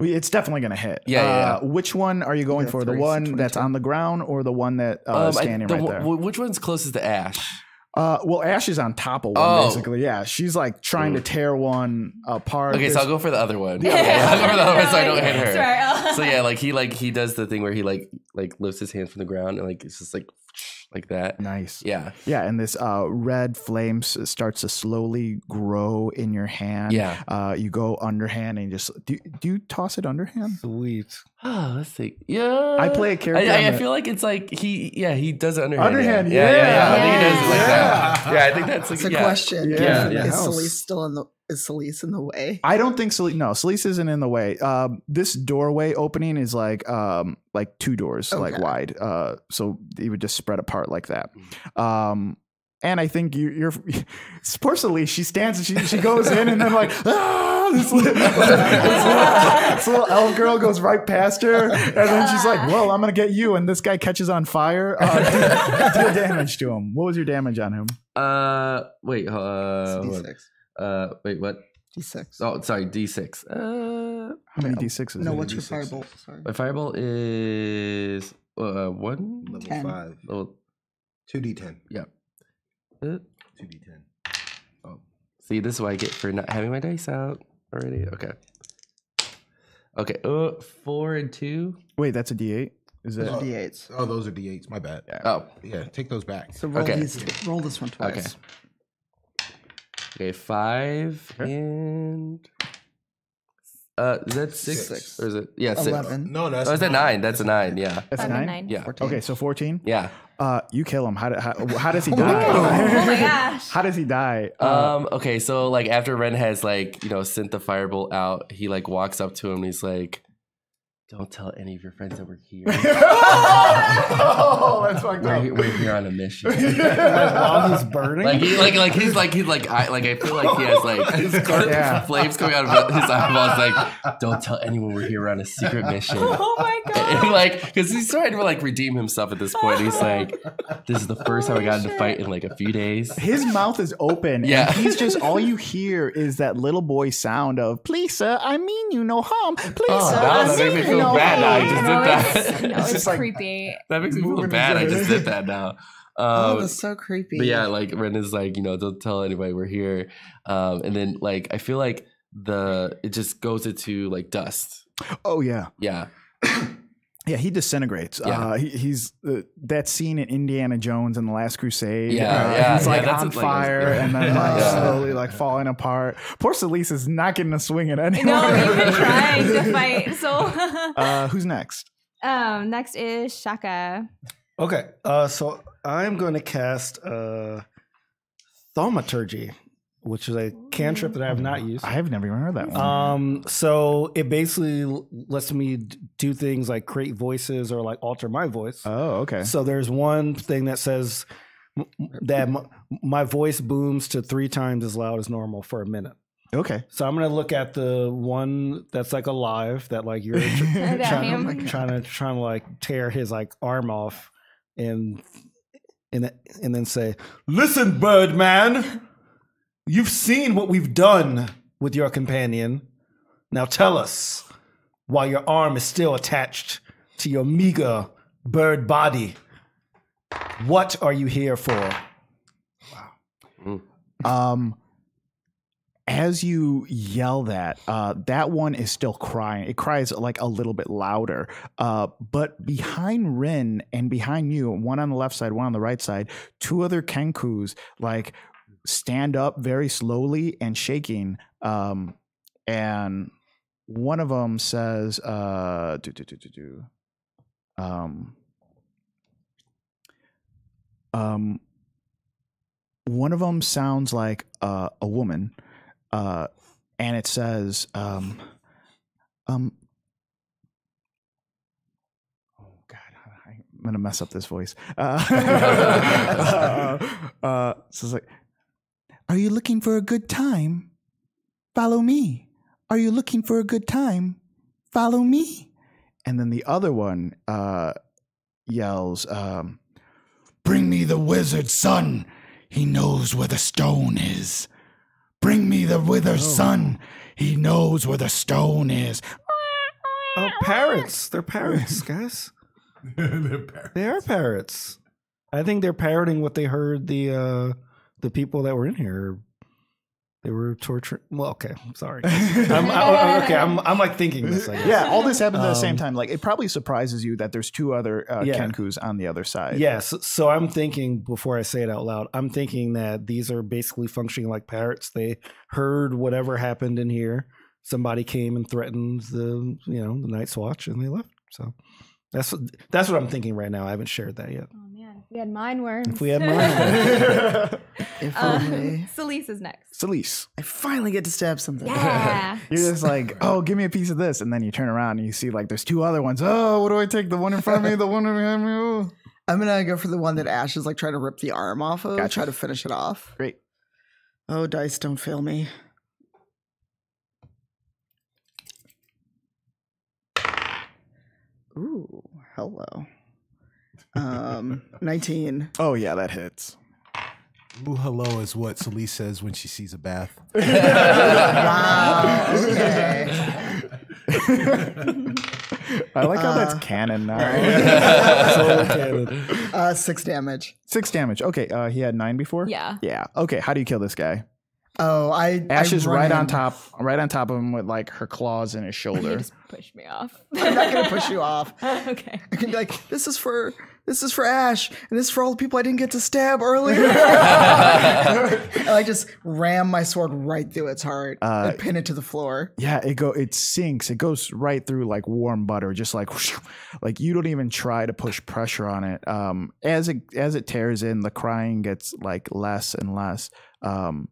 It's definitely going to hit. Yeah. Which one are you going Yeah, for? The 3, one 22. that's on the ground or the one that standing right there? Which one's closest to Ash? Well, Ash is on top of one, Oh. basically. Yeah, she's like trying to tear one apart. Okay, so There's- I'll go for the other one. Okay, I'll go for the other one so I don't hit her. Sorry. So yeah, he does the thing where he like lifts his hand from the ground and like it's just like that. Nice. Yeah. Yeah, and this red flame starts to slowly grow in your hand. Yeah. You go underhand and just do you toss it underhand? Sweet. Oh, let's see. Yeah. I play a character. I on the- feel like it's like he does it underhand. Underhand, Yeah. yeah. I think he does it like that. Yeah, I think that's like It's a question. Yeah, yeah. Is Celeste still in the? Is Celeste in the way? I don't think Celeste isn't in the way. This doorway opening is like 2 doors like Okay. wide. So you would just spread apart like that. And I think you're poor Celeste. She stands and she goes in and then like this little elf girl goes right past her and then she's like, "Well, I'm gonna get you." And this guy catches on fire. Deal damage to him. What was your damage on him? Wait. D6. Wait. What? D6. Oh, sorry. D6. How many d6s? No, is it? what's your firebolt? Sorry. My firebolt is 1. Level 10. 5. Level 2d10. yeah. 2d10. See, this is what I get for not having my dice out already. Okay. 4 and 2. Wait, that's a d8. Is it? D8s. Oh, those are D8s. My bad. Oh, Yeah, take those back. So roll Okay. roll this one twice. okay. 5 and is that 6? Six. Or is it? Yeah, 6. 11. No, that's Oh, is that 9? That's a 9. Yeah. That's 5 9? and 9. Yeah. 14. Okay, so 14. Yeah. You kill him. How does he Oh die? my gosh. How does he die? Okay, so like after Ren has like, sent the firebolt out, he like walks up to him and he's like, don't tell any of your friends that we're here. Oh, that's fucked up. We're here on a mission. While he's burning. I feel like he has like flames coming out of his eyeballs. Like, don't tell anyone we're here on a secret mission. Oh my god. And like, because he's trying to like redeem himself at this point. He's like, this is the first time I got into a fight in like a few days. His mouth is open. Yeah. And he's just, all you hear is that little boy sound of, please, sir, I mean you no harm. Please, sir, now I that makes me mean feel you no bad now. I harm." just did that. It's like- creepy. That makes me feel Moving bad. I into- just did that now. Oh, that's so creepy. But yeah, like Ren is like, don't tell anybody we're here. And then like I feel like it just goes into like dust. Oh, yeah. Yeah. Yeah, he disintegrates. Yeah. He's that scene in Indiana Jones and the Last Crusade. Yeah, he's like that's on like- fire and then like Yeah. slowly like falling apart. Poor Celise is not getting a swing at anyone. No, we've been trying to fight. So Who's next? next is Shaka. Okay, so I'm going to cast Thaumaturgy, which is a cantrip that I have not used. I have never even heard that one. So it basically lets me do things like create voices or like alter my voice. Oh, okay. So there's one thing that says that my voice booms to 3 times as loud as normal for a minute. Okay. So I'm gonna look at the one that's like alive, that like you're him. trying to like tear his like arm off, and then say, "Listen, Birdman, you've seen what we've done with your companion. Now tell us why your arm is still attached to your meager bird body. What are you here for?" As you yell that, that one is still crying. It cries like a little bit louder. But behind Rin and behind you, one on the left side, one on the right side, 2 other Kenkus like stand up very slowly and shaking. And one of them says, one of them sounds like a woman. And it says, oh God, I'm gonna mess up this voice. So it's like, are you looking for a good time? Follow me. Are you looking for a good time? Follow me. And then the other one yells, bring me the wizard's son. He knows where the stone is. Bring me the wizard's son. He knows where the stone is. Oh, parrots! They're parrots, guys. They are parrots. I think they're parroting what they heard the people that were in here. They were torturing. Well, okay, I'm sorry. I'm like thinking this. I guess. Yeah, all this happens at the same time. Like, it probably surprises you that there's 2 other Kenkus on the other side. Yes. So I'm thinking, before I say it out loud, I'm thinking that these are basically functioning like parrots. They heard whatever happened in here. Somebody came and threatened the Night's Watch, and they left. So that's what I'm thinking right now. I haven't shared that yet. Oh man, we had mind worms. If we had mine. If only. Celise is next. Celise, I finally get to stab something. Yeah. you're just like, oh, give me a piece of this. And then you turn around and you see like there's 2 other ones. Oh, what do I take? The one in front of me, the one behind me. Oh. I'm gonna go for the one that Ash is like trying to rip the arm off of. Gotcha. Try to finish it off. Great. Oh, dice, don't fail me. Ooh, hello. 19. Oh, yeah, that hits. Ooh, hello is what Celise says when she sees a bath. Wow. Okay. I like how that's canon now. Totally canon. 6 damage. 6 damage. Okay, he had 9 before? Yeah. Yeah. Okay, how do you kill this guy? Oh, Ash is run right in. on top of him with like her claws in his You sholer. just push me off. I'm not gonna push you off. Okay. I can be like, this is for Ash, and this is for all the people I didn't get to stab earlier. And I just ram my sword right through its heart and pin it to the floor. Yeah, it sinks. It goes right through like warm butter, just like whoosh, like you don't even try to push pressure on it. As it tears in, the crying gets like less and less. In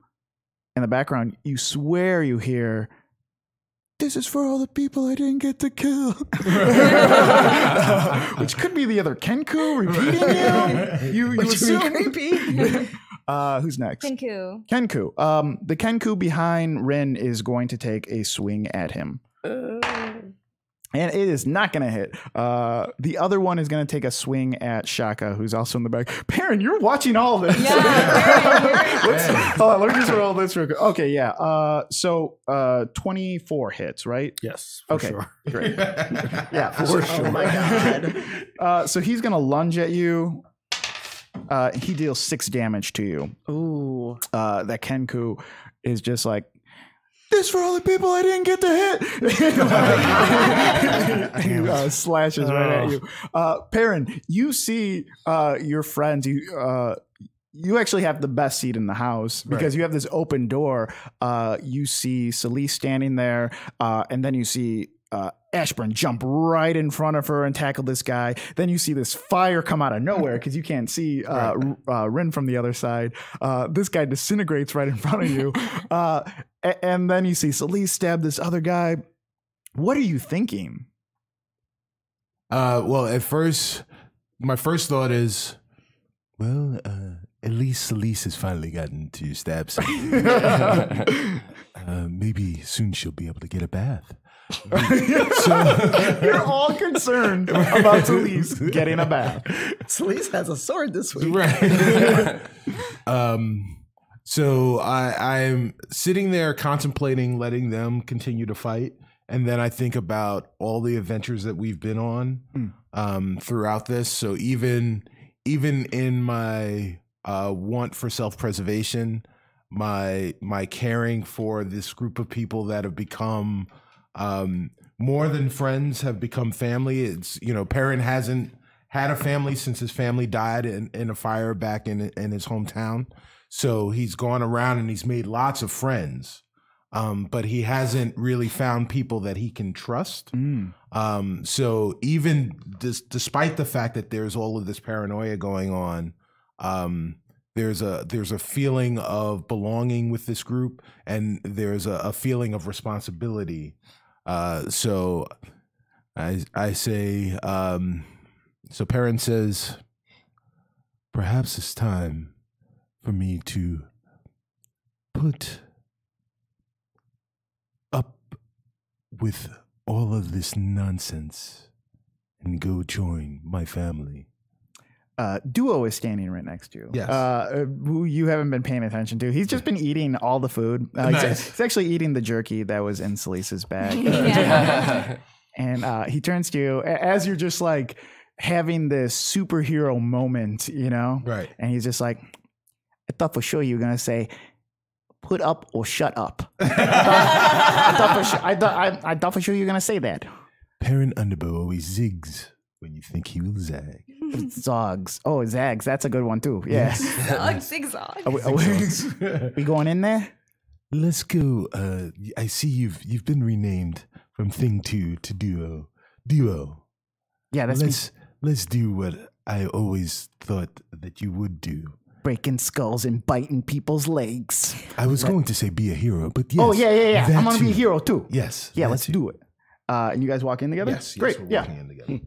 the background, you swear you hear, "This is for all the people I didn't get to kill," which could be the other Kenku repeating you. You assume. Who's next? Kenku. Kenku. The Kenku behind Rin is going to take a swing at him. And it is not going to hit. The other one is going to take a swing at Shaka, who's also in the back. Perrin, you're watching all this. Yeah. Hold on, let me just roll this real quick. Okay, yeah. So 24 hits, right? Yes. Okay, Sure. great. Yeah, for sure. Oh my god. So he's going to lunge at you. He deals 6 damage to you. Ooh. That Kenku is just like, "This for all the people I didn't get to hit." He slashes right at you. Perrin, you see your friends. You actually have the best seat in the house because you have this open door. You see Celise standing there, and then you see Ashburn jump right in front of her and tackle this guy. Then you see this fire come out of nowhere because you can't see Rin from the other side. This guy disintegrates right in front of you. And then you see Celise stab this other guy. What are you thinking? Well, at first, my first thought is, well, at least Celise has finally gotten to stab something. Maybe soon she'll be able to get a bath. You're all concerned about Celise getting a bath. Celise has a sword this week. Right. So I'm sitting there contemplating letting them continue to fight. And then I think about all the adventures that we've been on throughout this. So even in my want for self-preservation, my caring for this group of people that have become more than friends, have become family. It's, Perrin hasn't had a family since his family died in a fire back in his hometown. So he's gone around and he's made lots of friends. But he hasn't really found people that he can trust. So even despite the fact that there's all of this paranoia going on, there's a feeling of belonging with this group, and there's a feeling of responsibility. So I say, so Perrin says, perhaps it's time for me to put up with all of this nonsense and go join my family. Duo is standing right next to you. Yes. Who you haven't been paying attention to. He's just been eating all the food. He's actually eating the jerky that was in Celise's bag. And he turns to you as you're just like having this superhero moment, Right. And he's just like, I thought for sure you were going to say, put up or shut up. I thought for sure you were going to say that. Perrin Underbow always zigs when you think he will zag. Zogs. Oh, zags. That's a good one too. Yeah. Zigzag. We going in there? Let's go. I see you've been renamed from Thing 2 to Duo. Duo. Yeah, Let's do what I always thought that you would do. Breaking skulls and biting people's legs. I was going to say be a hero, but yes. Oh, yeah. I'm going to be a hero too. Yes. Yeah, let's do it. And you guys walk in together? Yes. Great. We're walking in together.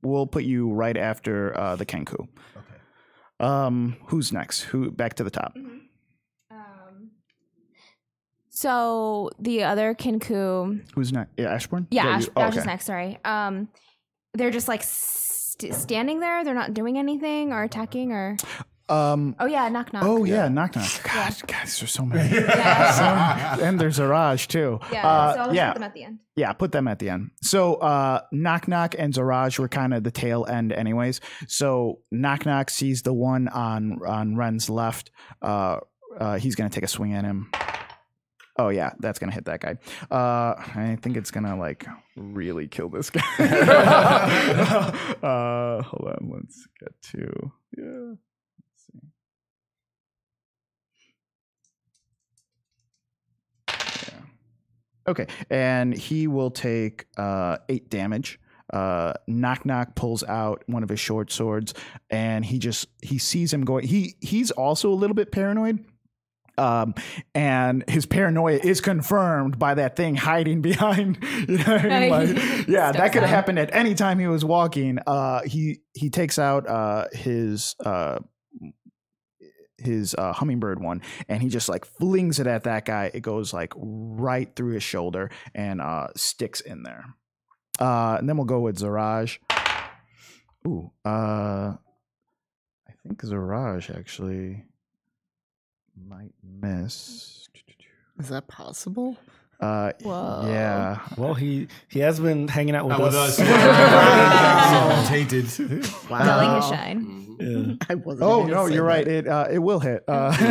We'll put you right after the Kenku. Okay. Who's next? Back to the top. So the other Kenku. Who's next? Yeah, Ashbourne? Yeah, Ash is next. Sorry. They're just like standing there. They're not doing anything or attacking or. Oh yeah, knock knock. Oh yeah, knock knock. God, guys, there's so many. And there's Zaraj too. Yeah, so I'll just put them at the end. Yeah, put them at the end. So knock knock and Zaraj were kind of the tail end, anyways. So knock knock sees the one on Ren's left. He's going to take a swing at him. Oh yeah, that's gonna hit that guy. I think it's gonna like really kill this guy. Hold on, let's get to Let's see. Yeah. Okay, and he will take 8 damage. Knock Knock pulls out one of his short swords, and he sees him going. He's also a little bit paranoid. And his paranoia is confirmed by that thing hiding behind. You know what I mean? Like, yeah, that could have happened at any time he was walking. He takes out his hummingbird one, and he just like flings it at that guy. It goes like right through his shoulder and sticks in there. And then we'll go with Zaraj. Ooh, I think Zaraj actually might miss. Is that possible? Whoa. Yeah. Well, he has been hanging out with us. Tainted. Wow. Telling his shine. Yeah. I wasn't. Oh gonna no, say you're right. that. It will hit. What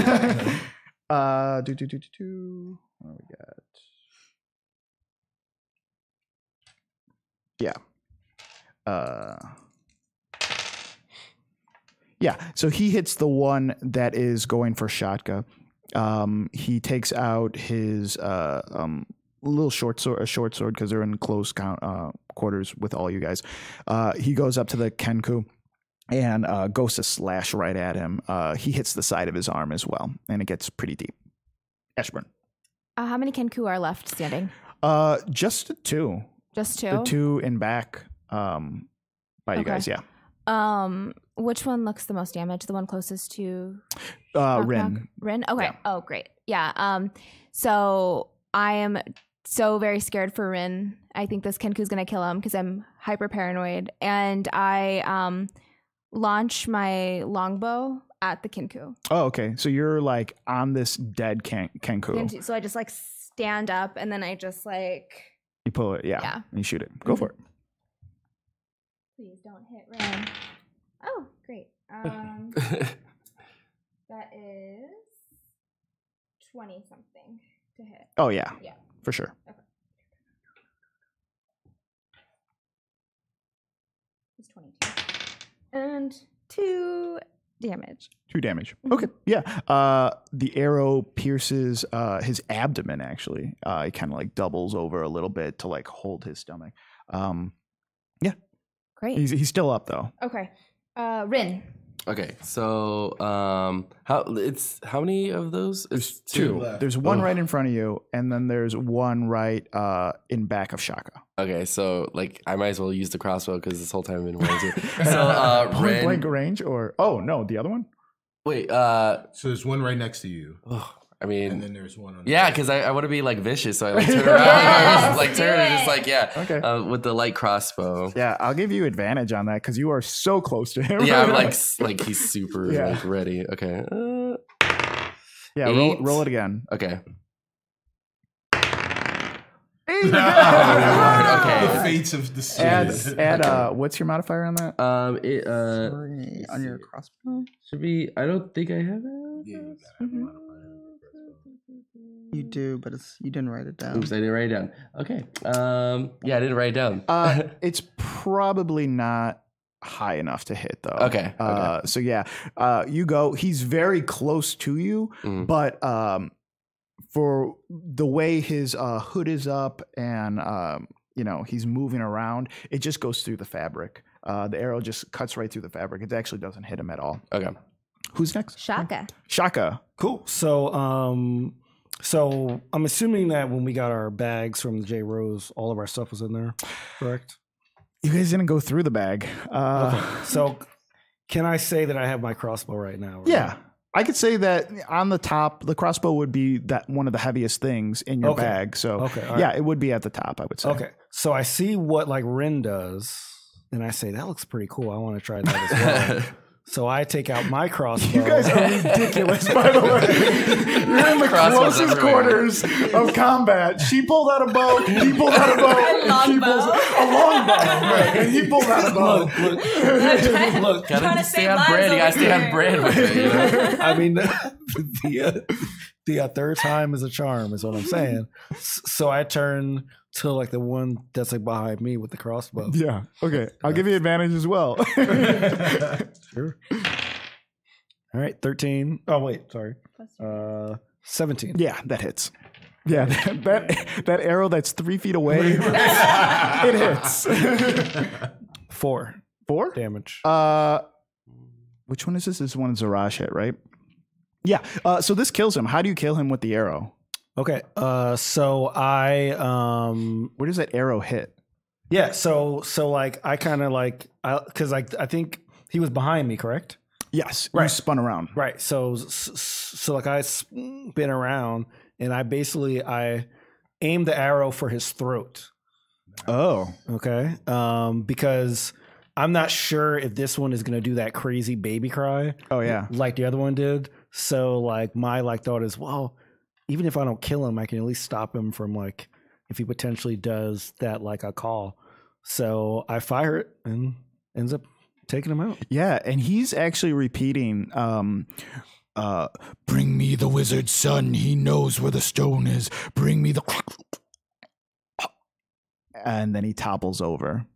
do we got? Yeah. Yeah. So he hits the one that is going for Shatka. He takes out his little short sword because they're in close quarters with all you guys. He goes up to the Kenku and goes to slash right at him. He hits the side of his arm as well, and it gets pretty deep. Ashburn. How many Kenku are left standing? Just 2. Just 2? The 2 in back by you guys, yeah. Which one looks the most damage? The one closest to Rin. Rin? Okay. Yeah. Oh, great. Yeah. So I am so very scared for Rin. I think this Kenku's gonna kill him because I'm hyper paranoid. And I launch my longbow at the Kenku. Oh, okay. So you're like on this dead Kenku. So I just like stand up and then I just like You pull it, yeah. And you shoot it. Go for it. Please don't hit Rin. Oh, great. That is 20 something to hit. Oh yeah. Yeah. For sure. Okay. It's 22. And 2 damage. 2 damage. Okay. Yeah. The arrow pierces his abdomen actually. It kind of like doubles over a little bit to like hold his stomach. Yeah. Great. He's still up though. Okay. Rin. Okay, so how many of those? There's 2. left. There's one right in front of you, and then there's one right in back of Shaka. Okay, so like I might as well use the crossbow because this whole time I've been running too. So Point Ren, blank range, or no, the other one. wait, So there's one right next to you, I mean, and then there's one on. the yeah, because I want to be like vicious, so I like turn around, like turn and just like Okay. with the light crossbow. Yeah, I'll give you advantage on that because you are so close to him. Yeah, I'm like he's super Yeah. like ready. Okay. Yeah, 8. roll it again. Okay. The Okay. fates of the series. Add what's your modifier on that? It Sorry, on your crossbow. should be. I don't think I have it. You do, but you didn't write it down. Oops, I didn't write it down. Okay. Yeah, I didn't write it down. It's probably not high enough to hit though. Okay. So yeah, you go. He's very close to you, but for the way his hood is up and he's moving around, it just goes through the fabric. The arrow just cuts right through the fabric. It actually doesn't hit him at all. Okay. Who's next? Shaka. Shaka. Cool. So I'm assuming that when we got our bags from the J Rose, all of our stuff was in there, correct? You guys didn't go through the bag. Okay. So can I say that I have my crossbow right now? Right? Yeah. I could say that on the top, the crossbow would be that one of the heaviest things in your bag. So Okay, all right. yeah, it would be at the top, I would say. Okay. So I see what like Rin does, and I say that looks pretty cool. I want to try that as well. So I take out my crossbow. You guys are ridiculous, by the way. You're in the Crossbows closest everywhere. quarters of combat. She pulled out a bow. He pulled out a bow. He pulls a longbow. Right. And he pulled out a bow. Look, Gotta stay on brand. You gotta stay on brand with it. You know? I mean, the third time is a charm, is what I'm saying. So I turn to like the one that's like behind me with the crossbow. Yeah. Okay. I'll give you advantage as well. Sure. All right, 13. Oh wait, sorry. 17. Yeah, that hits. Yeah, that arrow that's 3 feet away, it hits. 4 4 damage. Which one is this? This one is Zarash hit, right? Yeah. So this kills him. How do you kill him with the arrow? Okay. So I Where does that arrow hit? yeah. So like I kind of like because I think he was behind me, correct? Yes. You Right. spun around. Right. So like I spin around and I aim the arrow for his throat. Oh. Okay. Because I'm not sure if this one is gonna do that crazy baby cry. Oh yeah. Like the other one did. So like my thought is, well, even if I don't kill him, I can at least stop him from like if he potentially does that like a call. So I fire it and ends up taking him out. Yeah, and he's actually repeating, bring me the wizard's son. He knows where the stone is. Bring me the... And then he topples over.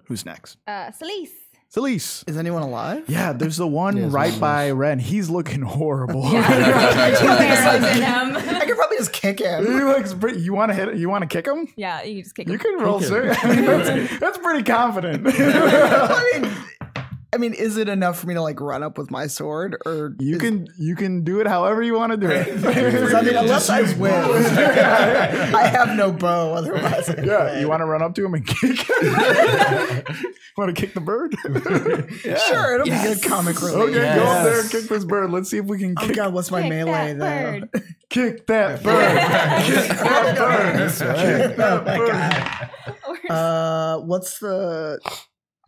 Who's next? Celise. Celise. Is anyone alive? Yeah, there's the one right by Ren. He's looking horrible. I could probably just kick He him. looks pretty. You want to hit? You want to kick him? Yeah, you just kick him. You can roll. That's pretty confident. I mean, is it enough for me to like run up with my sword, or You can do it however you want to do it. 'Cause, I mean, unless I win, I have no bow. Otherwise, Yeah, you want to run up to him and kick? Want to kick the bird? sure, it'll be good comic relief. Okay, go up there and kick this bird. Let's see if we can Oh kick, God, what's my Kick melee that though? bird. kick that bird. Kick that bird. Kick that bird. What's the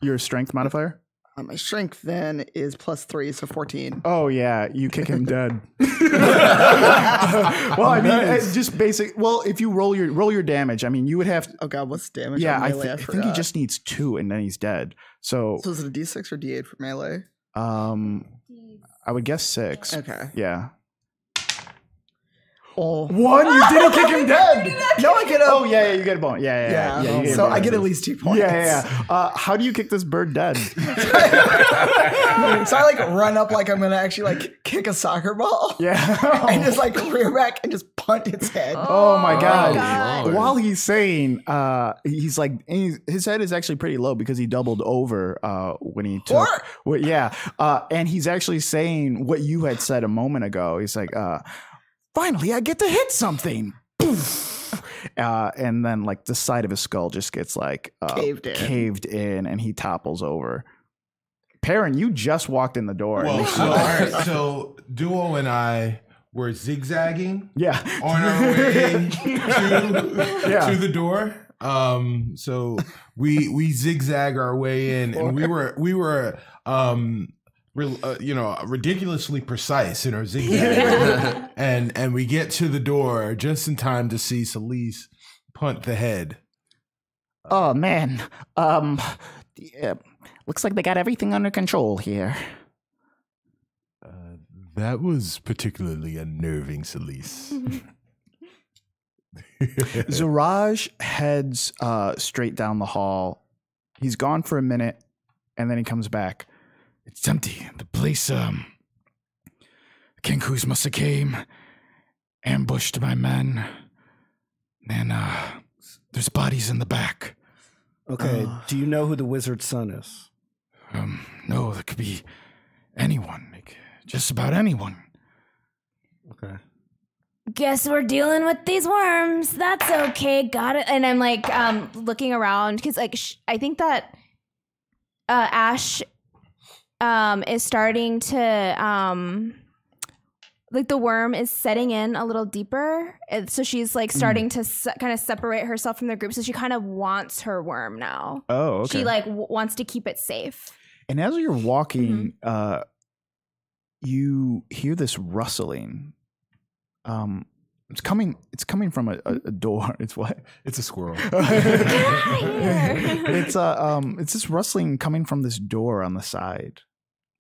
Your strength modifier? my strength then is +3, so 14. Oh yeah, you kick him dead. Well, I mean, it's just basic. Well, if you roll your damage, I mean, you would have. Oh God, what's the damage? Yeah, on I melee? think he forgot. just needs 2, and then he's dead. So, So is it a D6 or D8 for melee? I would guess 6. Okay. Yeah. Oh. 1, you didn't kick him dead. No, I get a. Oh yeah, you get a bonus. Yeah. Yeah. you get a So I bonus. get at least 2 points. Yeah. How do you kick this bird dead? So I like run up like I'm gonna actually like kick a soccer ball. Yeah. And just like rear back and just punt its head. Oh my god. God. While he's saying, he's like, his head is actually pretty low because he doubled over when he took. What? Well, yeah. And he's actually saying what you had said a moment ago. He's like, finally, I get to hit something. Poof. And then like the side of his skull just gets like caved in and he topples over. Perrin, you just walked in the door. Well, so, all right, so Duo and I were zigzagging Yeah. on our way to the door. So we zigzag our way in, and we were ridiculously precise in our zigzag, and we get to the door just in time to see Celise punt the head. Oh man. Yeah, looks like they got everything under control here. That was particularly unnerving, Celise. Zaraj heads straight down the hall. He's gone for a minute, and then he comes back. It's empty. The place, Kinkus must have came, ambushed my men, and there's bodies in the back. Okay. Do you know who the wizard's son is? No, that could be anyone, like just about anyone. Okay. Guess we're dealing with these worms. That's okay. Got it. And I'm like looking around because like I think that Ash is starting to like the worm is setting in a little deeper, and so she's like starting to kind of separate herself from the group. So she kind of wants her worm now. Oh, okay. She like wants to keep it safe. And as you're walking, you hear this rustling. It's coming from a door. It's what? It's a squirrel. It's this rustling coming from this door on the side.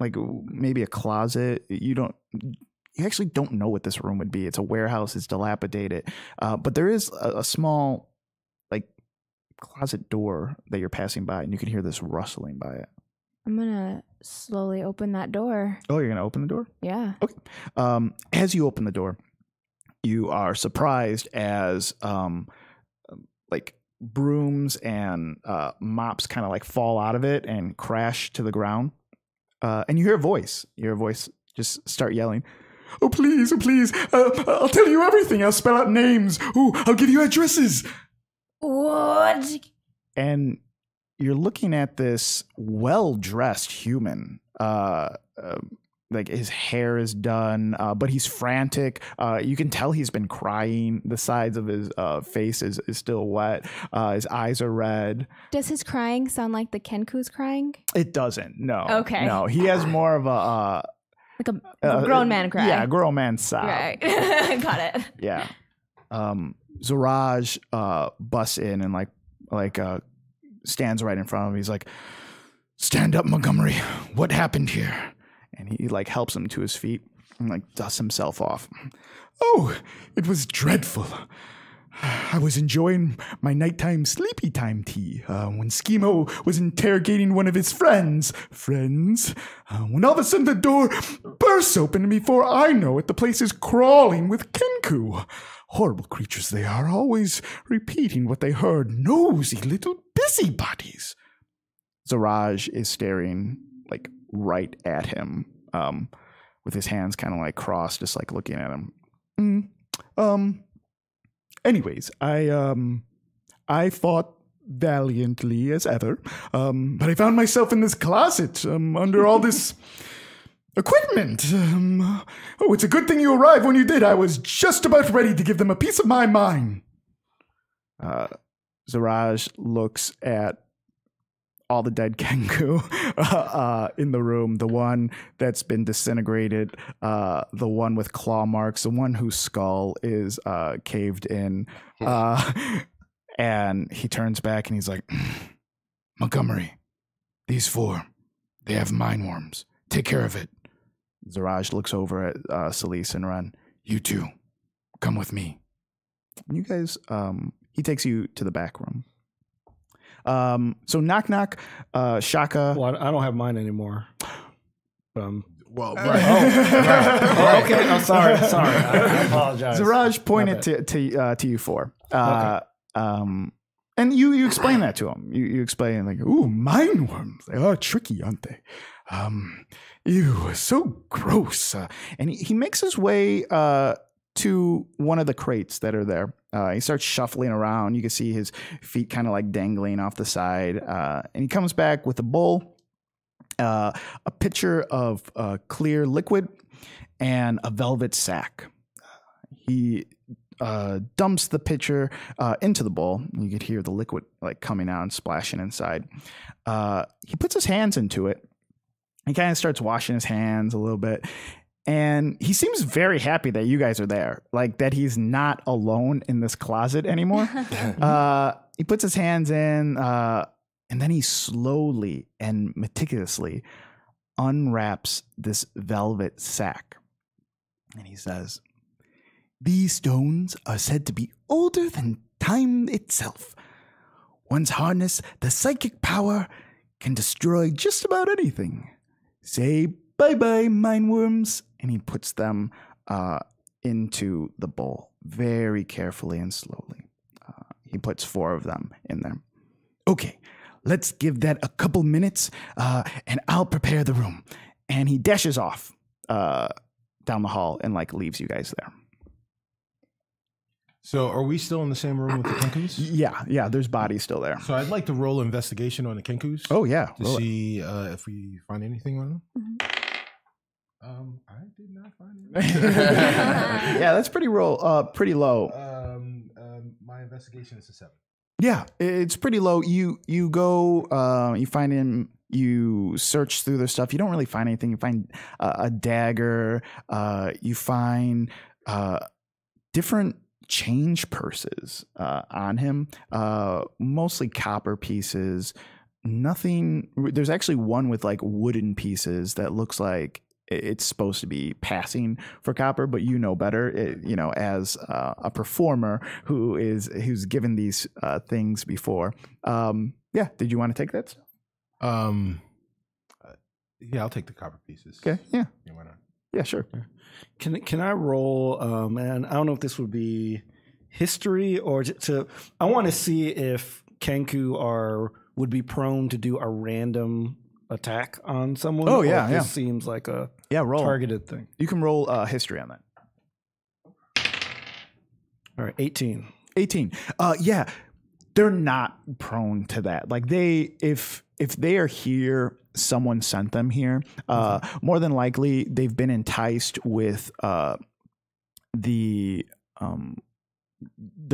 Like maybe a closet. You actually don't know what this room would be. It's a warehouse. It's dilapidated. But there is a small like closet door that you're passing by, and you can hear this rustling by it. I'm gonna slowly open that door. Oh, you're gonna open the door? Yeah. Okay. As you open the door, you are surprised as like brooms and mops kind of like fall out of it and crash to the ground. And you hear a voice. You hear a voice just start yelling, oh, please, I'll tell you everything. I'll spell out names. Oh, I'll give you addresses. What? And you're looking at this well-dressed human. Like his hair is done, but he's frantic. You can tell he's been crying. The sides of his face is still wet. His eyes are red. Does his crying sound like the Kenku's crying? It doesn't. No. Okay. No, he has more of a Like a grown man cry. Yeah, grown man sob. Right. Got it. Yeah. Zaraj busts in and like stands right in front of him. He's like, stand up, Montgomery. What happened here? And he like helps him to his feet and like dusts himself off. Oh, it was dreadful. I was enjoying my nighttime sleepy time tea when Schemo was interrogating one of his friends. When all of a sudden the door bursts open and before I know it, the place is crawling with Kenku. Horrible creatures they are, always repeating what they heard. Nosy little busybodies. Zaraj is staring like right at him, with his hands kind of like crossed, just like looking at him. Anyways, I fought valiantly as ever, but I found myself in this closet under all this equipment. It's a good thing you arrived when you did. I was just about ready to give them a piece of my mind. Zaraj looks at all the dead Kenku in the room, the one that's been disintegrated, the one with claw marks, the one whose skull is caved in. And he turns back and he's like, Montgomery, these four, they have mind worms. Take care of it. Zaraj looks over at Celise and Ren. You two, come with me. And you guys, he takes you to the back room. So knock knock, Shaka. Well, I don't have mine anymore. Well, right. Right. Okay. I'm sorry. I apologize. Zaraj pointed to you four. And you explain that to him. You explain like, ooh, mind worms. They are tricky, aren't they? Ew, so gross. And he makes his way to one of the crates that are there. He starts shuffling around. You can see his feet kind of like dangling off the side. And he comes back with a bowl, a pitcher of clear liquid, and a velvet sack. He dumps the pitcher into the bowl. You could hear the liquid like coming out and splashing inside. He puts his hands into it. He kind of starts washing his hands a little bit. And he seems very happy that you guys are there, like that he's not alone in this closet anymore. He puts his hands in, and then he slowly and meticulously unwraps this velvet sack. And he says, these stones are said to be older than time itself. Once harnessed, the psychic power can destroy just about anything. Say bye-bye, mind worms. And he puts them into the bowl very carefully and slowly. He puts 4 of them in there. Okay, let's give that a couple minutes, and I'll prepare the room. And he dashes off down the hall and like leaves you guys there. So are we still in the same room with the Kenkus? Yeah, there's bodies still there. So I'd like to roll investigation on the Kenkus. Oh, yeah. To see if we find anything on them. Mm-hmm. I did not find anything. Yeah, that's pretty low. My investigation is a 7. Yeah, it's pretty low. You go, you find him You search through their stuff. You don't really find anything. You find a dagger. You find different change purses on him, mostly copper pieces. Nothing. There's actually one with like wooden pieces that looks like it's supposed to be passing for copper, but you know better. As a performer who's given these things before. Yeah. Did you want to take that stuff? Yeah, I'll take the copper pieces. Okay. Yeah. Yeah, why not? Yeah. Sure. Can I roll? And I don't know if this would be history or I want to see if Kenku would be prone to do a random attack on someone. Oh, or yeah, if yeah. This seems like a Roll. targeted thing. You can roll history on that. All right, 18. 18. Yeah, they're not prone to that. Like if they are here, someone sent them here. More than likely, they've been enticed with there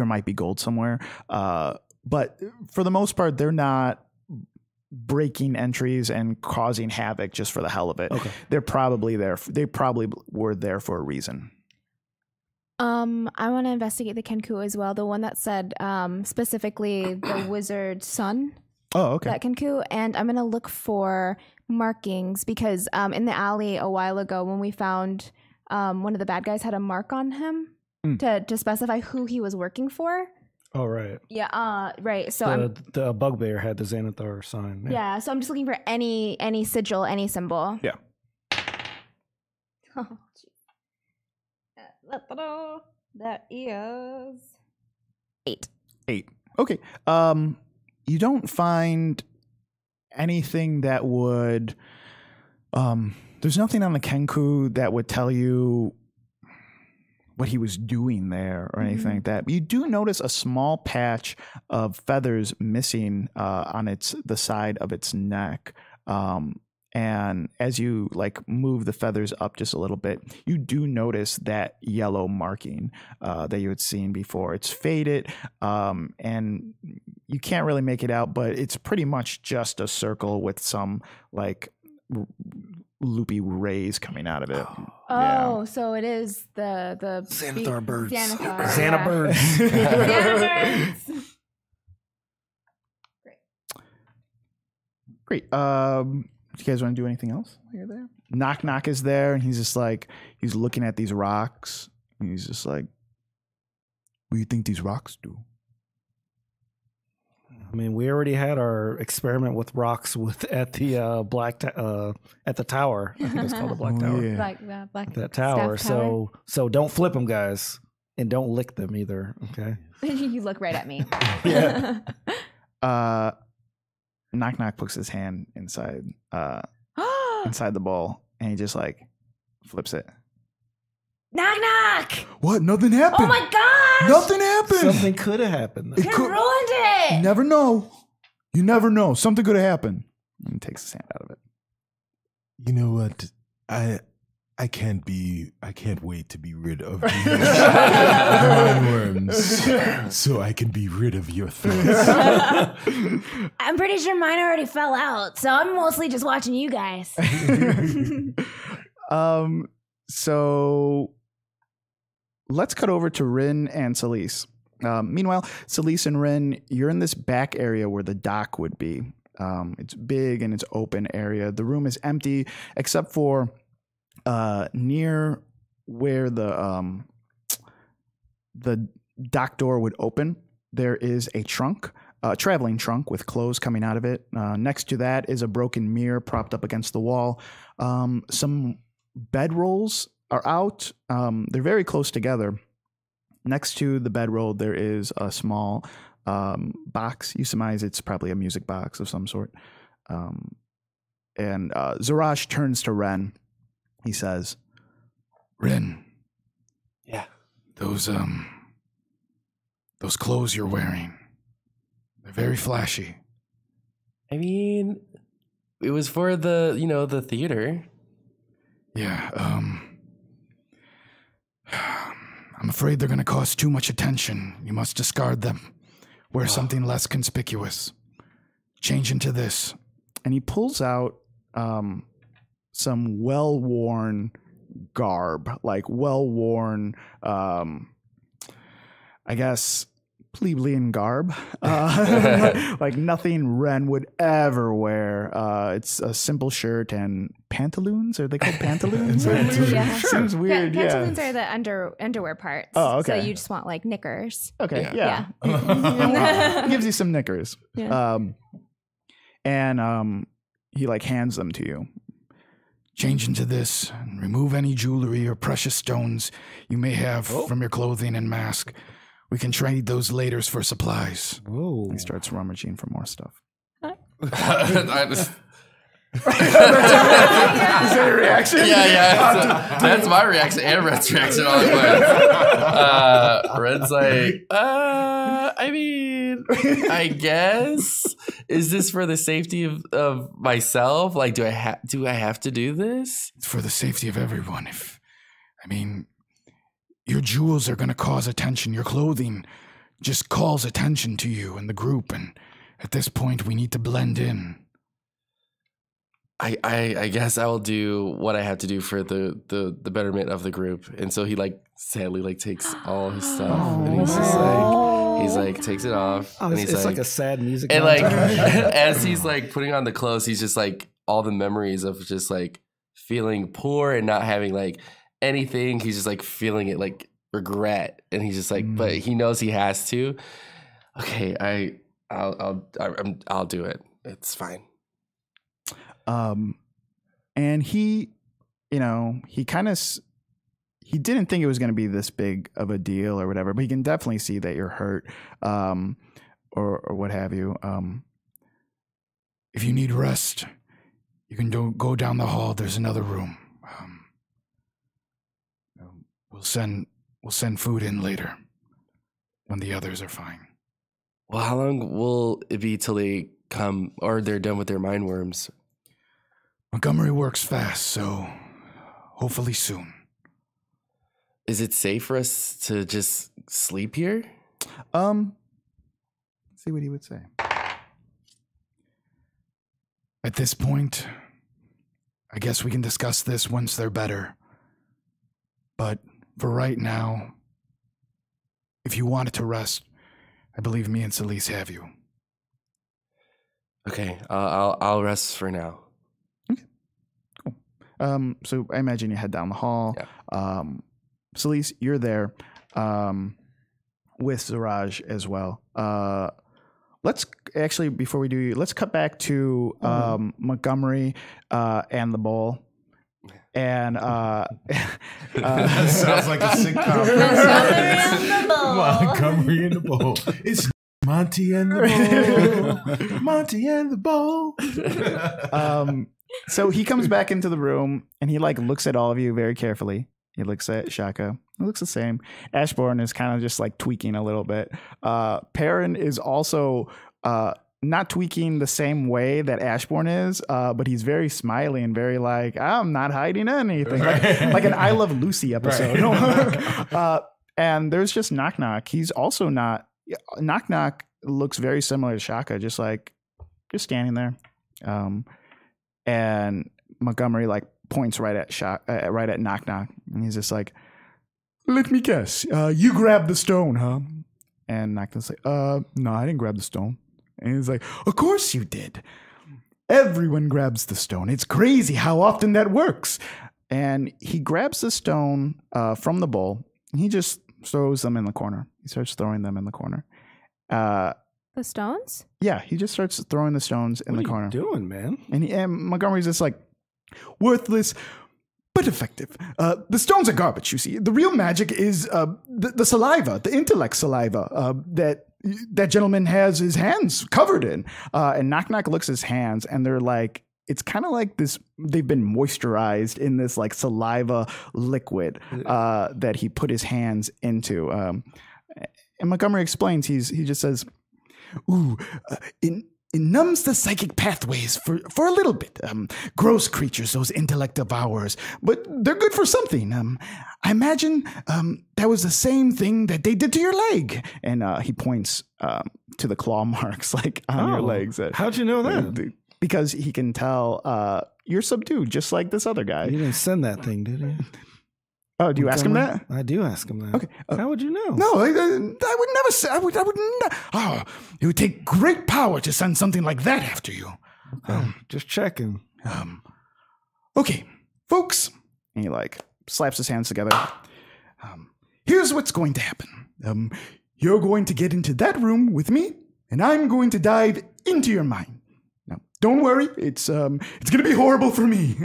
might be gold somewhere. But for the most part, they're not breaking entries and causing havoc just for the hell of it. Okay. They're probably there. They probably were there for a reason. I want to investigate the Kenku as well. The one that said specifically the wizard's son. Oh, okay. That Kenku. And I'm going to look for markings because in the alley a while ago when we found one of the bad guys had a mark on him to specify who he was working for. Oh, right. Yeah. Right. So the bugbear had the Xanathar sign. yeah. So I'm just looking for any sigil, any symbol. Yeah. Oh, that is 8. 8. Okay. You don't find anything that would. There's nothing on the Kenku that would tell you what he was doing there or anything like that. You do notice a small patch of feathers missing on the side of its neck. And as you like move the feathers up just a little bit, you do notice that yellow marking that you had seen before. It's faded, and you can't really make it out, but it's pretty much just a circle with some like loopy rays coming out of it. Oh, so it is the Xanathar birds. Xanathar. Xana birds. Xana birds. Great. Do you guys want to do anything else while you're there? Knock Knock is there, and he's just like, he's looking at these rocks, and he's just like, what do you think these rocks do? I mean, we already had our experiment with rocks at the at the tower. I think it's called the Black Tower. Yeah. Like black That tower. staff tower. So don't flip them, guys, and don't lick them either. Okay. You look right at me. Yeah. Knock Knock puts his hand inside the bowl, and he just like flips it. Knock knock! What? Nothing happened. Oh my gosh! Nothing happened. Something could have happened. It You could- ruined You it! never know. You never know. Something could have happened. And he takes his hand out of it. You know what? I can't wait to be rid of these mind worms so I can be rid of your thoughts. I'm pretty sure mine already fell out, so I'm mostly just watching you guys. So let's cut over to Rin and Celise. Meanwhile, Celise and Rin, you're in this back area where the dock would be. It's big and it's open area. The room is empty except for near where the dock door would open. There is a trunk, a traveling trunk with clothes coming out of it. Next to that is a broken mirror propped up against the wall. Some bedrolls are out. They're very close together. Next to the bedroll, there is a small box. You surmise it's probably a music box of some sort. And Zarash turns to Ren. He says, Ren. Yeah. Those clothes you're wearing, they're very flashy. I mean, it was for the theater. Yeah, I'm afraid they're going to cause too much attention. You must discard them. Wear something less conspicuous. Change into this. and he pulls out some well-worn garb, like well-worn, I guess, plebeian garb, like nothing Ren would ever wear. It's a simple shirt and pantaloons. Are they called pantaloons? Yeah. Seems weird. Yeah. Pantaloons are the underwear parts. Oh, okay. So you just want like knickers. Okay. Yeah. Yeah. Gives you some knickers. Yeah. And he like hands them to you. Change into this and remove any jewelry or precious stones you may have from your clothing and mask. We can trade those later for supplies. Whoa. He starts rummaging for more stuff. I just- Is that a reaction? yeah. That's my reaction and Red's reaction all at once. Red's like, I mean, I guess. Is this for the safety of myself? Like, do I have to do this? It's for the safety of everyone. Your jewels are going to cause attention. Your clothing just calls attention to you and the group. And at this point, we need to blend in. I guess I will do what I have to do for the betterment of the group. And so he like sadly like takes all his stuff and he's like takes it off. Oh, and he's it's like a sad music. and like montage. as he's like putting on the clothes, he's just like all the memories of just like feeling poor and not having like anything. He's just like feeling it like regret, and he's just like, but he knows he has to. Okay, I'll do it. It's fine. And he, he kind of, he didn't think it was going to be this big of a deal or whatever, but he can definitely see that you're hurt, or what have you. If you need rest, you can go down the hall. There's another room. We'll send food in later when the others are fine. Well, how long will it be till they come or they're done with their mind worms? Montgomery works fast, so hopefully soon. Is it safe for us to just sleep here? Let's see what he would say. At this point, I guess we can discuss this once they're better. But for right now, if you wanted to rest, I believe me and Celise have you. Okay, I'll rest for now. So I imagine you head down the hall. Yeah. Celise, you're there with Zaraj as well. Let's actually, before we do, let's cut back to Montgomery and the bowl. And Sounds like a sitcom. Montgomery and the Bowl. It's Monty and the Bowl. Monty and the Bowl. So he comes back into the room and he like looks at all of you very carefully. He looks at Shaka. It looks the same. Ashbourne is kind of just like tweaking a little bit. Perrin is also not tweaking the same way that Ashbourne is, but he's very smiley and very like, I'm not hiding anything. Like an I Love Lucy episode. Right. And there's just Knock Knock. He's also not. Knock Knock looks very similar to Shaka, just standing there. And Montgomery like points right at Knock Knock, and he's just like, "Let me guess, you grabbed the stone, huh?" And Knock Knock's like, "No, I didn't grab the stone." And he's like, "Of course you did. Everyone grabs the stone. It's crazy how often that works." And he grabs the stone from the bowl, and he just throws them in the corner. He starts throwing them in the corner. The stones? Yeah, he just starts throwing the stones in the corner. What are you doing, man? And Montgomery's just like, worthless, but effective. The stones are garbage, you see. The real magic is the saliva, the intellect saliva that gentleman has his hands covered in. And Knock Knock looks at his hands, and they're like, it's kind of like this, they've been moisturized in this like saliva liquid that he put his hands into. And Montgomery explains, he just says, "Ooh, it numbs the psychic pathways for a little bit. Gross creatures, those intellect devourers, but they're good for something. I imagine that was the same thing that they did to your leg." And he points to the claw marks like on your legs. How'd you know that? because he can tell you're subdued, just like this other guy. You didn't send that thing, did you? Oh, do you ask him that? I do ask him that. Okay. How would you know? No, I would never say. I would not. Oh, it would take great power to send something like that after you. Just checking. Okay, folks. And he like slaps his hands together. Here's what's going to happen. You're going to get into that room with me, and I'm going to dive into your mind. Now, don't worry. It's going to be horrible for me.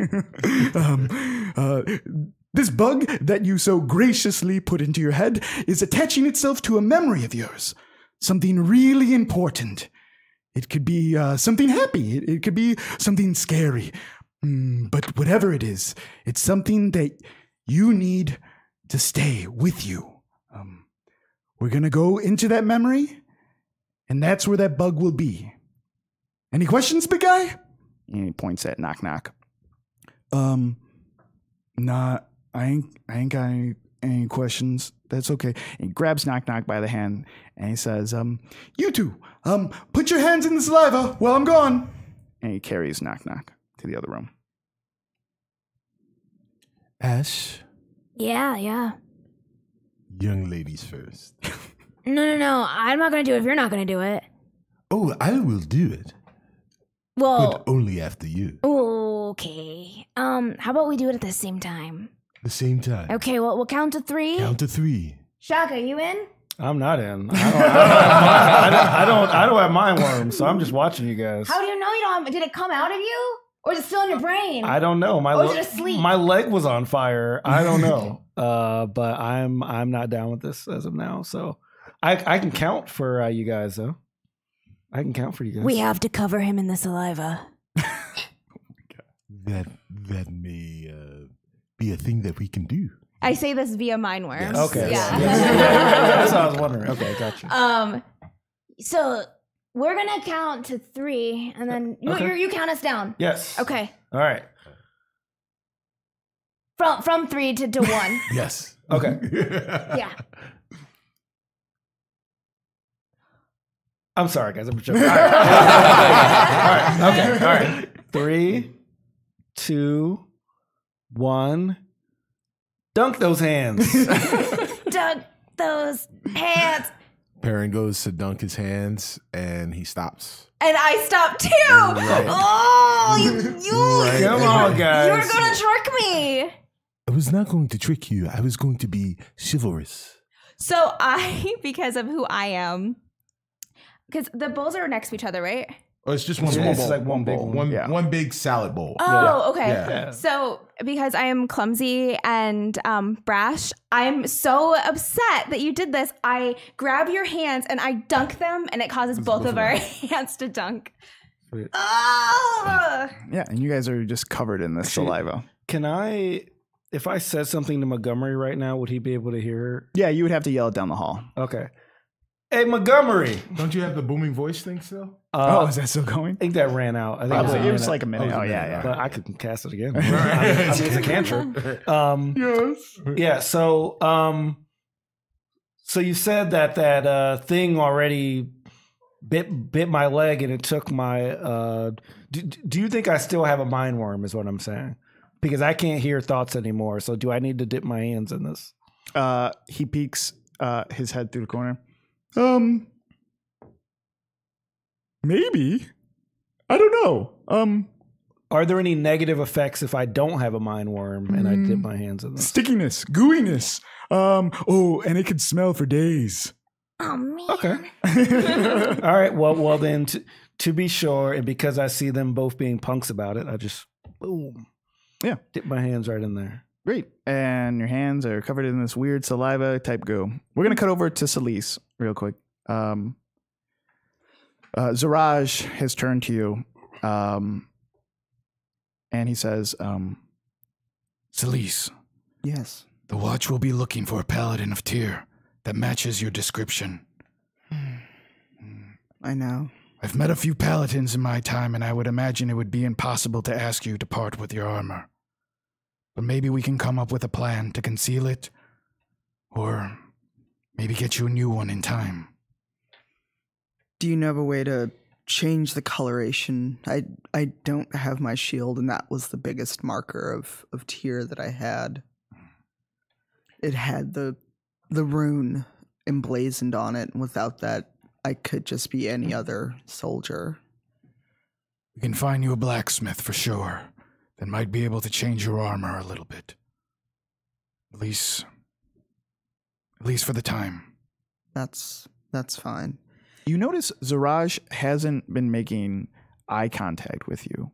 This bug that you so graciously put into your head is attaching itself to a memory of yours. Something really important. It could be something happy. It could be something scary. But whatever it is, it's something that you need to stay with you. We're going to go into that memory, and that's where that bug will be. Any questions, big guy? And he points at Knock Knock. Nah, I ain't got any questions. That's okay. And he grabs Knock Knock by the hand, and he says, you two, put your hands in the saliva while I'm gone. And he carries Knock Knock to the other room. Ash, Yeah. young ladies first. No. I'm not gonna do it if you're not gonna do it. Oh, I will do it, Well, but only after you. okay. How about we do it at the same time? The same time. Okay, well, we'll count to 3. Count to 3. Shaka, you in? I'm not in. I don't have mind worms, so I'm just watching you guys. How do you know you don't have, did it come out of you? Or is it still in your brain? I don't know. Or is it asleep? My leg was on fire. I don't know. But I'm not down with this as of now. So I can count for you guys though. I can count for you guys. We have to cover him in the saliva. That may be a thing that we can do. I say this via mind worms. Okay. Yeah. That's what I was wondering. Okay, gotcha. So we're gonna count to 3, and then you count us down. Yes. Okay. All right. From 3 to 1. Yes. Okay. Yeah. I'm sorry, guys. I'm joking. All right. Okay. All right. 3, 2, 1. Dunk those hands. Dunk those hands. Perrin goes to dunk his hands, and he stops. And I stopped too. Right. Oh, you Come on, guys. you were gonna trick me. I was not going to trick you. I was going to be chivalrous. So because of who I am, because the bowls are next to each other, right? Oh, it's just one Yeah, bowl. it's like one big one. One big salad bowl. Oh, okay. Yeah. So because I am clumsy and brash, I'm so upset that you did this. I grab your hands and I dunk them, and it causes both of our hands to dunk. Sweet. Oh! Yeah, and you guys are just covered in this saliva. Can I, if I said something to Montgomery right now, would he be able to hear? Yeah, you would have to yell it down the hall. Okay. Hey, Montgomery. Don't you have the booming voice thing still? Is that still going? I think that ran out. I think It was like a minute. Oh, yeah. But I could cast it again. I mean, it's a cantrip. Yes. Yeah. So, so you said that thing already bit my leg, and it took my. Do you think I still have a mind worm? Is what I'm saying, because I can't hear thoughts anymore. So, do I need to dip my hands in this? He peeks his head through the corner. Maybe. I don't know. Are there any negative effects if I don't have a mind worm and I dip my hands in this? Stickiness, gooiness. And it could smell for days. Oh man. Okay. All right. Well then, to be sure, and because I see them both being punks about it, I just boom. Yeah. Dip my hands right in there. Great. And your hands are covered in this weird saliva type goo. We're going to cut over to Celise real quick. Zaraj has turned to you, and he says, Celise, Yes. the Watch will be looking for a paladin of Tyr that matches your description. I know. I've met a few paladins in my time, and I would imagine it would be impossible to ask you to part with your armor. But maybe we can come up with a plan to conceal it, or maybe get you a new one in time. Do you know of a way to change the coloration. I don't have my shield, and that was the biggest marker of tear that I had. It had the rune emblazoned on it, and without that, I could just be any other soldier. We can find you a blacksmith for sure that might be able to change your armor a little bit. At least for the time. That's fine. You notice Zaraj hasn't been making eye contact with you.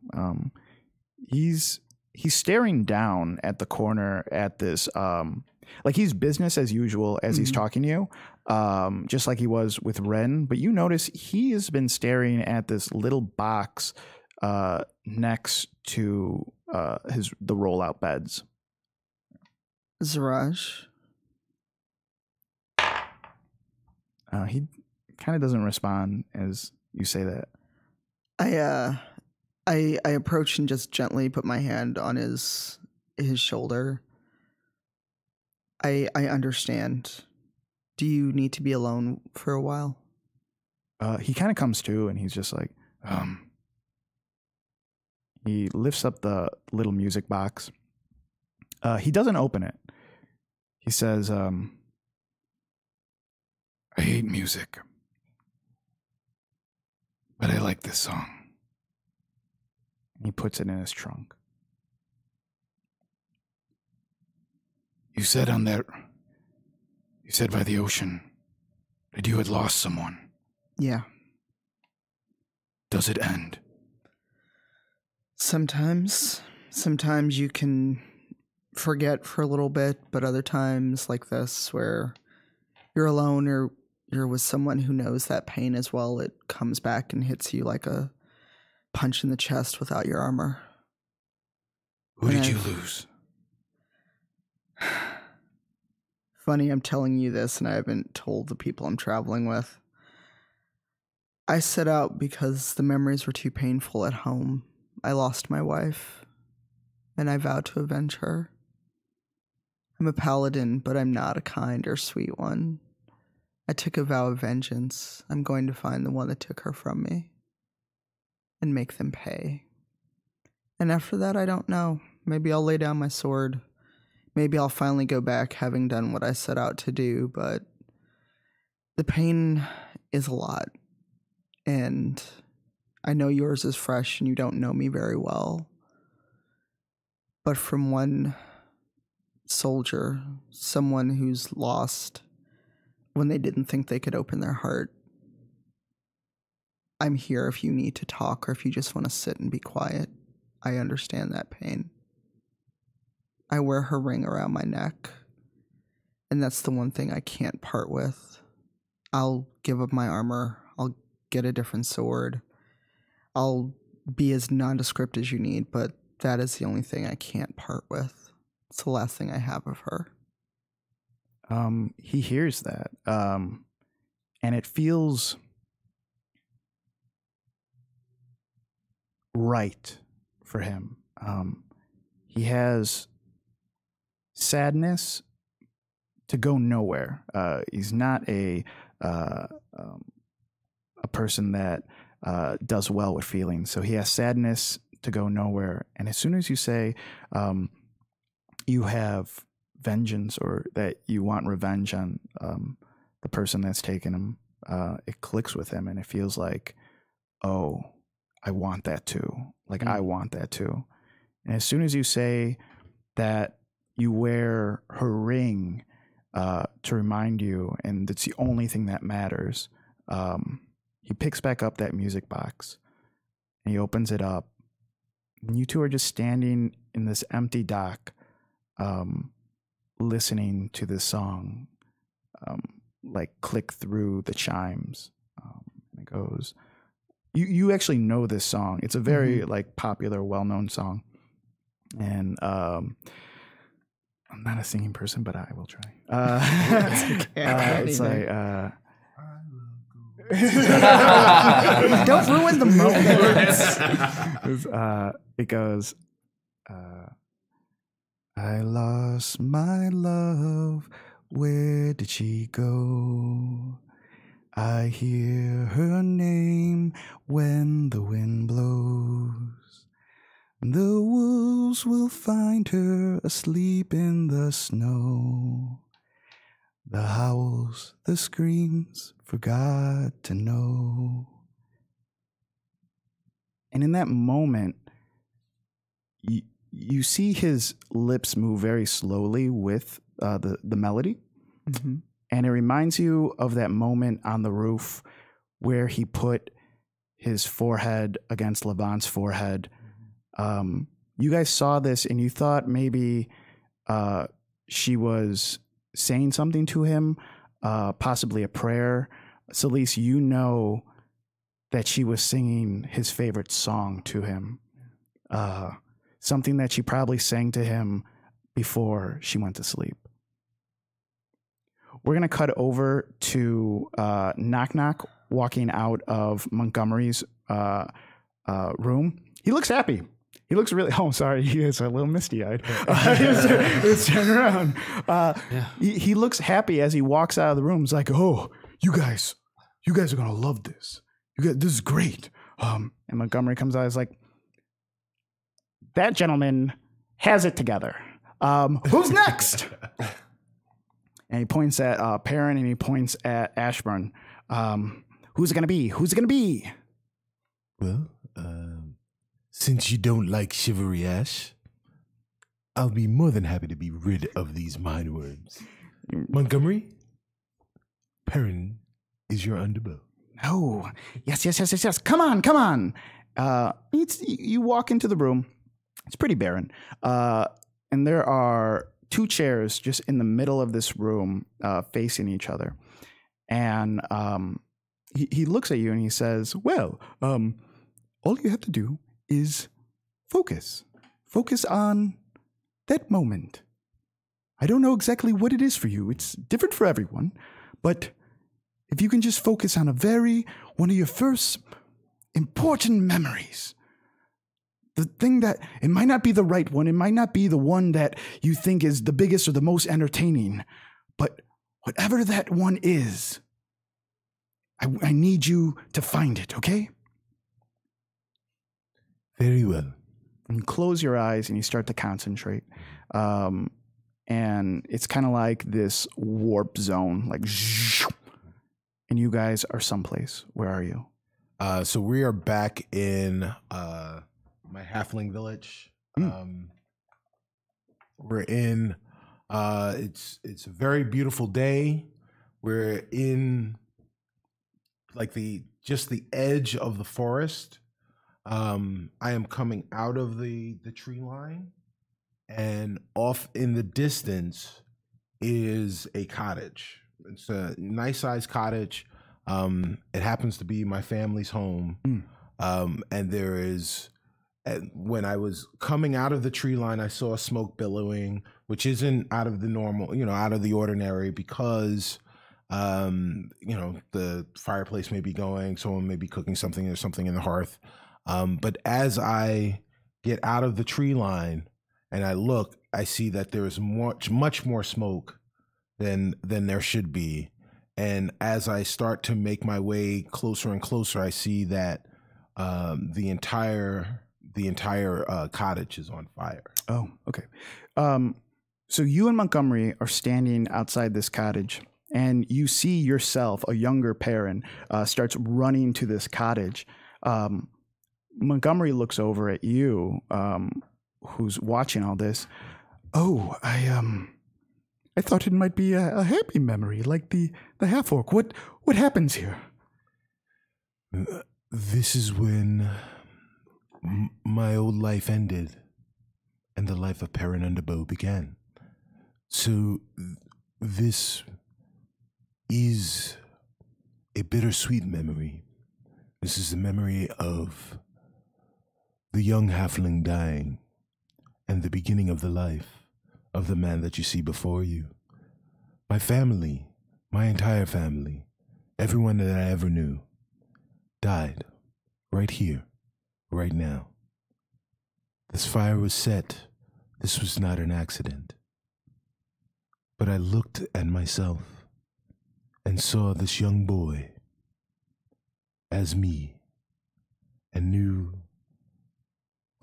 He's staring down at the corner at this, like he's business as usual as he's talking to you, just like he was with Ren. But you notice he has been staring at this little box next to the rollout beds. Zaraj? He kind of doesn't respond as you say that. I approach and just gently put my hand on his shoulder. I understand. Do you need to be alone for a while? He kind of comes to and he's just like, he lifts up the little music box. He doesn't open it. He says, I hate music, but I like this song. He puts it in his trunk. You said by the ocean that you had lost someone. Yeah. Does it end? Sometimes you can forget for a little bit, but other times like this where you're alone or you're with someone who knows that pain as well, it comes back and hits you like a punch in the chest without your armor. Who did you lose? Funny, I'm telling you this and I haven't told the people I'm traveling with. I set out because the memories were too painful at home. I lost my wife, and I vowed to avenge her. I'm a paladin, but I'm not a kind or sweet one. I took a vow of vengeance. I'm going to find the one that took her from me and make them pay. And after that, I don't know. Maybe I'll lay down my sword. Maybe I'll finally go back having done what I set out to do, but the pain is a lot. And I know yours is fresh and you don't know me very well. But from one soldier, someone who's lost when they didn't think they could open their heart, I'm here if you need to talk or if you just want to sit and be quiet. I understand that pain. I wear her ring around my neck, and that's the one thing I can't part with. I'll give up my armor. I'll get a different sword. I'll be as nondescript as you need, but that is the only thing I can't part with. It's the last thing I have of her. He hears that, and it feels right for him. He has sadness to go nowhere. He's not a person that does well with feelings. So he has sadness to go nowhere. And as soon as you say you have vengeance or that you want revenge on the person that's taken him, it clicks with him and it feels like, oh, I want that too. Like, I want that too. And as soon as you say that you wear her ring to remind you, and it's the only thing that matters, he picks back up that music box and he opens it up. And you two are just standing in this empty dock, listening to this song, like click through the chimes. And it goes, you actually know this song. It's a very like popular, well-known song. And I'm not a singing person, but I will try. It's like don't ruin the moment. It goes, I lost my love, where did she go? I hear her name when the wind blows. The wolves will find her asleep in the snow. The howls, the screams, forgot to know. And in that moment, you see his lips move very slowly with the melody. Mm-hmm. And it reminds you of that moment on the roof where he put his forehead against Laban's forehead. You guys saw this and you thought maybe she was saying something to him, possibly a prayer. Celise, you know that she was singing his favorite song to him. Something that she probably sang to him before she went to sleep. We're going to cut over to Knock Knock walking out of Montgomery's room. He looks happy. He looks really, oh, sorry, he is a little misty-eyed. Let's turn around. He looks happy as he walks out of the room. He's like, oh, you guys are going to love this. This is great. And Montgomery comes out, he's like, that gentleman has it together. Who's next? And he points at Perrin and he points at Ashburn. Who's it going to be? Who's it going to be? Well, since you don't like chivalry, Ash, I'll be more than happy to be rid of these mind worms. Montgomery, Perrin is your underbow. Oh, yes. Come on. You walk into the room. It's pretty barren. And there are two chairs just in the middle of this room facing each other. And he looks at you and he says, well, all you have to do is focus. Focus on that moment. I don't know exactly what it is for you. It's different for everyone. But if you can just focus on one of your first important memories, the thing that, it might not be the right one, it might not be the one that you think is the biggest or the most entertaining, but whatever that one is, I need you to find it, okay? Very well. And you close your eyes and you start to concentrate. And it's kind of like this warp zone, like, and you guys are someplace. Where are you? So we are back in my halfling village. We're in, it's a very beautiful day. We're in like just the edge of the forest. I am coming out of the tree line, and off in the distance is a cottage. It's a nice sized cottage. It happens to be my family's home. And there is, when I was coming out of the tree line, I saw smoke billowing, which isn't out of the normal, out of the ordinary, because the fireplace may be going, someone may be cooking something, there's something in the hearth. But as I get out of the tree line and I look, I see that there is much more smoke than there should be. And as I start to make my way closer and closer, I see that the entire cottage is on fire. Oh, okay. So you and Montgomery are standing outside this cottage, and you see yourself, a younger Perrin, starts running to this cottage. Montgomery looks over at you, who's watching all this. Oh, I thought it might be a happy memory, like the half-orc. What happens here? This is when my old life ended, and the life of Perrin Underbow began. So this is a bittersweet memory. This is the memory of the young halfling dying, and the beginning of the life of the man that you see before you. My family, my entire family, everyone that I ever knew, died right here, right now. This fire was set. This was not an accident. But I looked at myself and saw this young boy as me and knew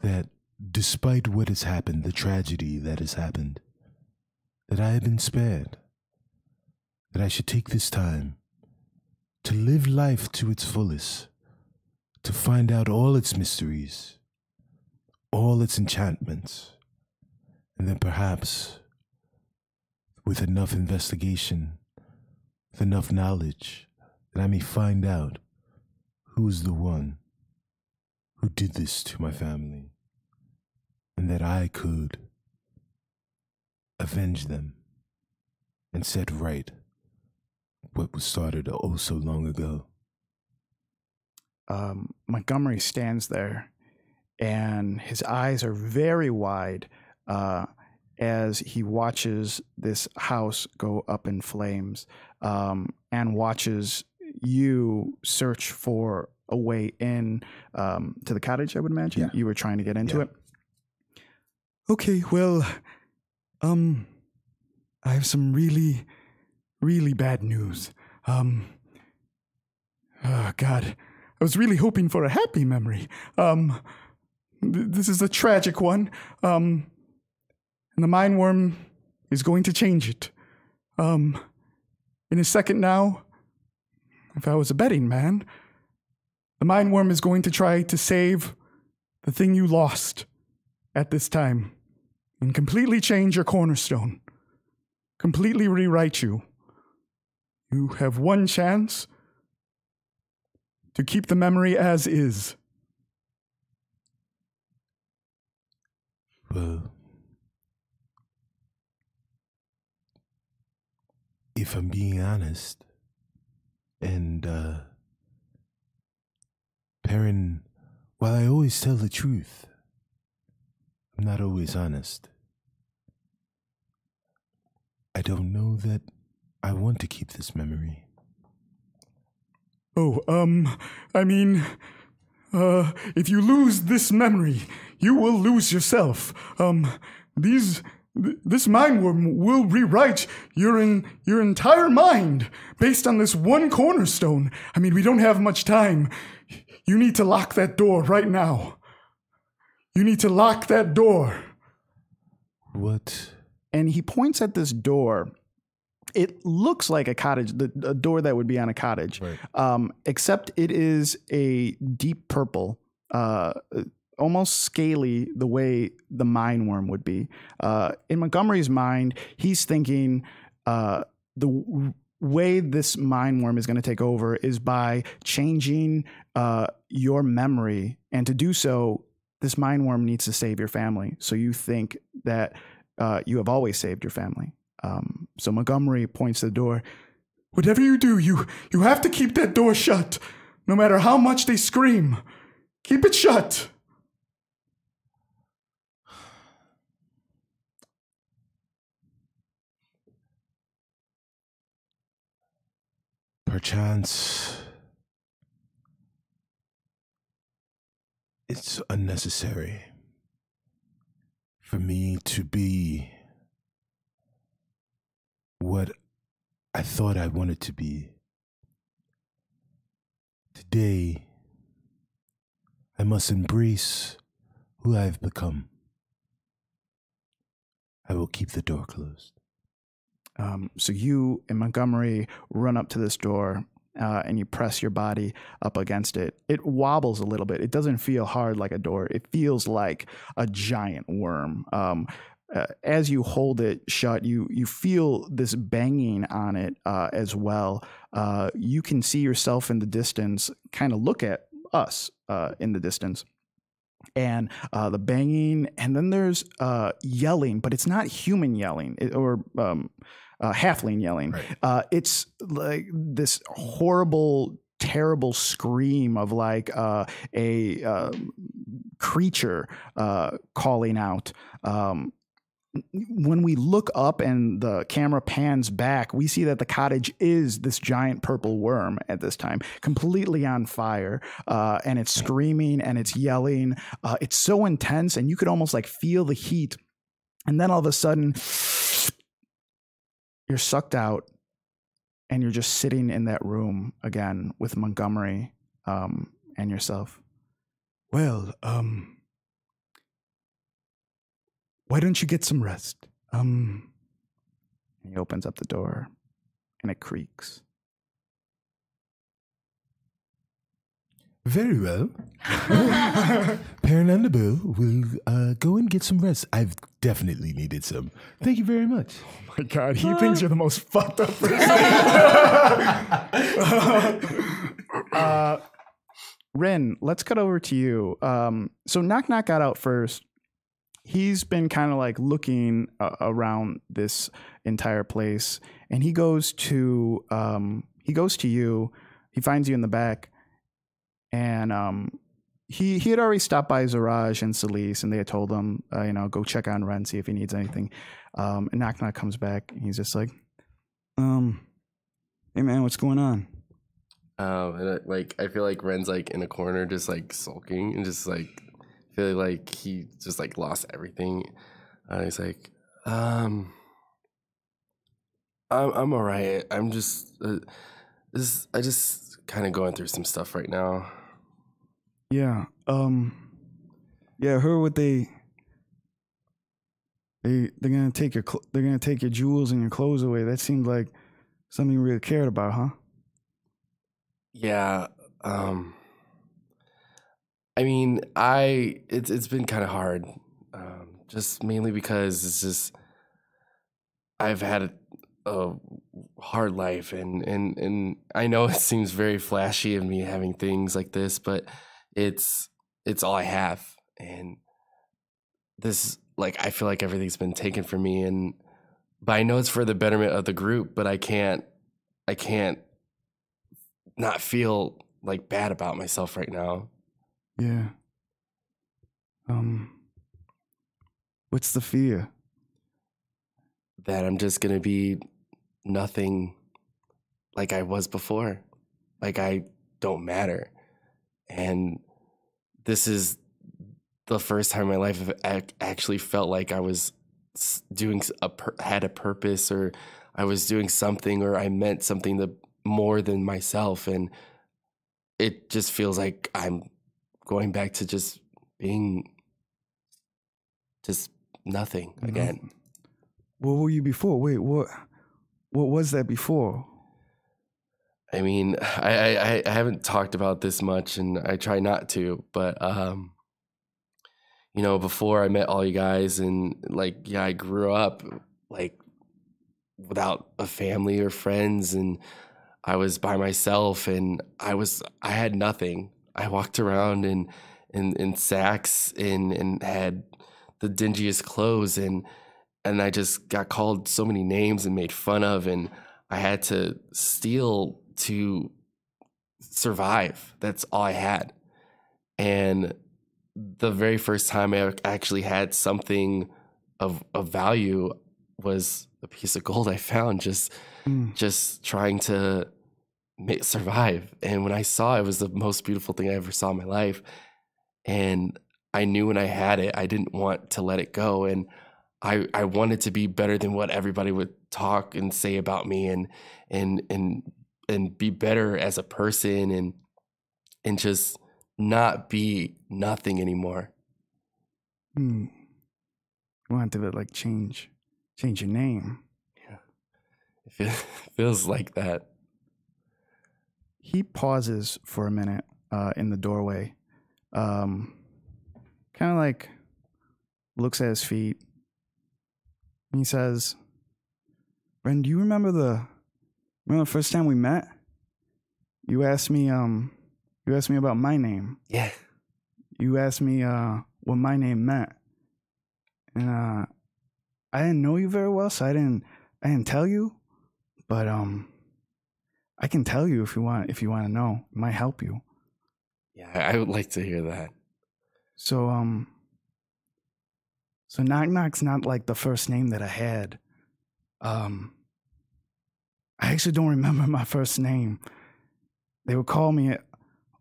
that despite what has happened, the tragedy that has happened, that I have been spared, that I should take this time to live life to its fullest, to find out all its mysteries, all its enchantments, and then perhaps with enough investigation, with enough knowledge, that I may find out who is the one who did this to my family, and that I could avenge them and set right what was started oh so long ago. Montgomery stands there, and his eyes are very wide as he watches this house go up in flames, and watches you search for a way in to the cottage, I would imagine. Yeah. You were trying to get into it. Okay, well, I have some really, really bad news. Oh, God. I was really hoping for a happy memory. This is a tragic one. And the mind worm is going to change it. In a second now, if I was a betting man, the mind worm is going to try to save the thing you lost at this time and completely change your cornerstone, completely rewrite you. You have one chance to keep the memory as is. Well, if I'm being honest, and Perrin, while I always tell the truth, I'm not always honest. I don't know that I want to keep this memory. Oh, I mean, if you lose this memory, you will lose yourself. This mind worm will rewrite your entire mind based on this one cornerstone. I mean, we don't have much time. You need to lock that door right now. You need to lock that door. What? And he points at this door. It looks like a cottage, a door that would be on a cottage, right. Except it is a deep purple, almost scaly the way the mind worm would be. In Montgomery's mind, he's thinking the way this mind worm is going to take over is by changing your memory. And to do so, this mind worm needs to save your family. So you think that you have always saved your family. So Montgomery points to the door. Whatever you do, you have to keep that door shut, no matter how much they scream. Keep it shut. Perchance it's unnecessary for me to be what I thought I wanted to be. Today, I must embrace who I have become. I will keep the door closed. So you and Montgomery run up to this door and you press your body up against it. It wobbles a little bit. It doesn't feel hard like a door. It feels like a giant worm. As you hold it shut, you feel this banging on it as well. You can see yourself in the distance, kind of look at us in the distance. And the banging, and then there's yelling, but it's not human yelling or halfling yelling. Right. It's like this horrible, terrible scream of like a creature calling out. When we look up and the camera pans back, we see that the cottage is this giant purple worm at this time, completely on fire, and it's screaming and it's yelling. It's so intense, and you could almost like feel the heat. And then all of a sudden, you're sucked out, and you're just sitting in that room again with Montgomery and yourself. Well, why don't you get some rest? He opens up the door, and it creaks. Very well. Parent Underbow will go and get some rest. I've definitely needed some. Thank you very much. Oh my God, he thinks you're the most fucked up person. Rin, let's cut over to you. So Knock Knock got out first. He's been kind of like looking around this entire place, and he goes to you. He finds you in the back, and he had already stopped by Zaraj and Celise, and they had told him, go check on Ren, see if he needs anything. And Knock Knock comes back, and he's just like, hey man, what's going on? And I feel like Ren's like in a corner, just like sulking, and just like feeling like he just like lost everything. He's like, I'm all right. I'm just I just kind of going through some stuff right now. Yeah. Yeah. I heard what they're gonna take they're gonna take your jewels and your clothes away. That seemed like something you really cared about, huh? Yeah. I mean, it's been kind of hard, just mainly because it's just I've had a hard life, and I know it seems very flashy of me having things like this, but it's all I have, and this I feel like everything's been taken from me, but I know it's for the betterment of the group, but I can't not feel like bad about myself right now. Yeah. What's the fear? That I'm just gonna be nothing like I was before. Like I don't matter. And this is the first time in my life I've actually felt like I was doing had a purpose, or I was doing something, or I meant something more than myself. And it just feels like I'm going back to just being just nothing again. What were you before? Wait, what was that before? I mean, I haven't talked about this much, and I try not to, but before I met all you guys, and I grew up without a family or friends, and I was by myself, and I had nothing. I walked around in sacks and had the dingiest clothes, and I just got called so many names and made fun of, and I had to steal to survive. That's all I had. And the very first time I actually had something of value was a piece of gold I found just trying to survive. And when I saw it, it was the most beautiful thing I ever saw in my life. And I knew when I had it, I didn't want to let it go. And I wanted to be better than what everybody would talk and say about me, and be better as a person, and just not be nothing anymore. You want to change your name. Yeah. It feels like that. He pauses for a minute in the doorway. Kind of looks at his feet. And he says, Ren, do you remember the first time we met? You asked me about my name. Yeah. You asked me what my name meant. And I didn't know you very well, so I didn't tell you. But I can tell you if you want to know. It might help you. Yeah, I would like to hear that. So Knock Knock's not the first name that I had. I actually don't remember my first name. They would call me it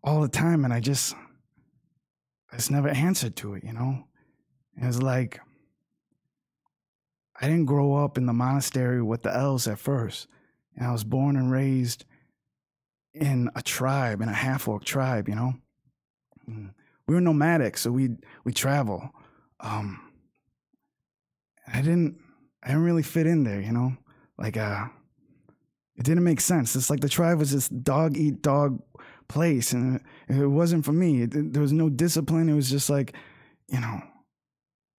all the time, and I just never answered to it, It was like I didn't grow up in the monastery with the elves at first. And I was born and raised in a tribe, in a half-orc tribe, you know. We were nomadic, so we travel. I didn't really fit in there, you know. Like it didn't make sense. It's like the tribe was this dog eat dog place, and it wasn't for me. There was no discipline. It was just like, you know,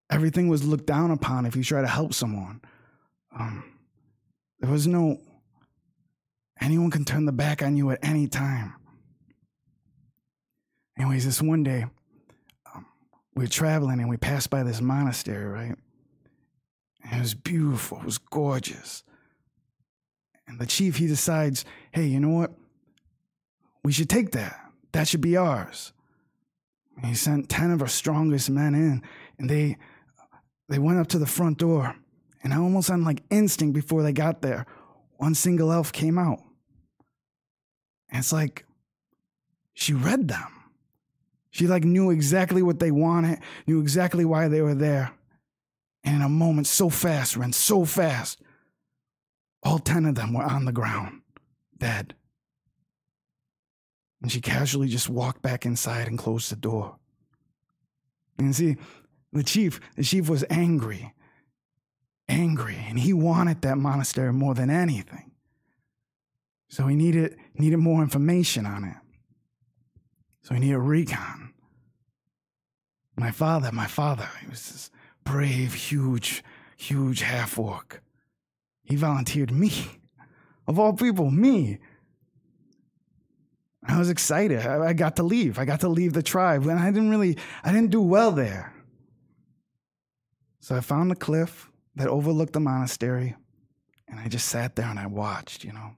everything was looked down upon if you try to help someone. There was no, anyone can turn the back on you at any time. Anyways, this one day, we were traveling and we passed by this monastery, right? And it was beautiful. It was gorgeous. And the chief, he decides, hey, you know what? We should take that. That should be ours. And he sent 10 of our strongest men in, and they went up to the front door. And almost on like instinct before they got there, one single elf came out. And it's like, she read them. She like knew exactly what they wanted, knew exactly why they were there. And in a moment, so fast, ran so fast, all 10 of them were on the ground, dead. And she casually just walked back inside and closed the door. And see, the chief was angry, and he wanted that monastery more than anything. So he needed more information on it. So he needed recon. My father, he was this brave, huge half-orc. He volunteered me. Of all people, me. I was excited. I got to leave. I got to leave the tribe. And I didn't do well there. So I found the cliff that overlooked the monastery, and I just sat there and I watched, you know.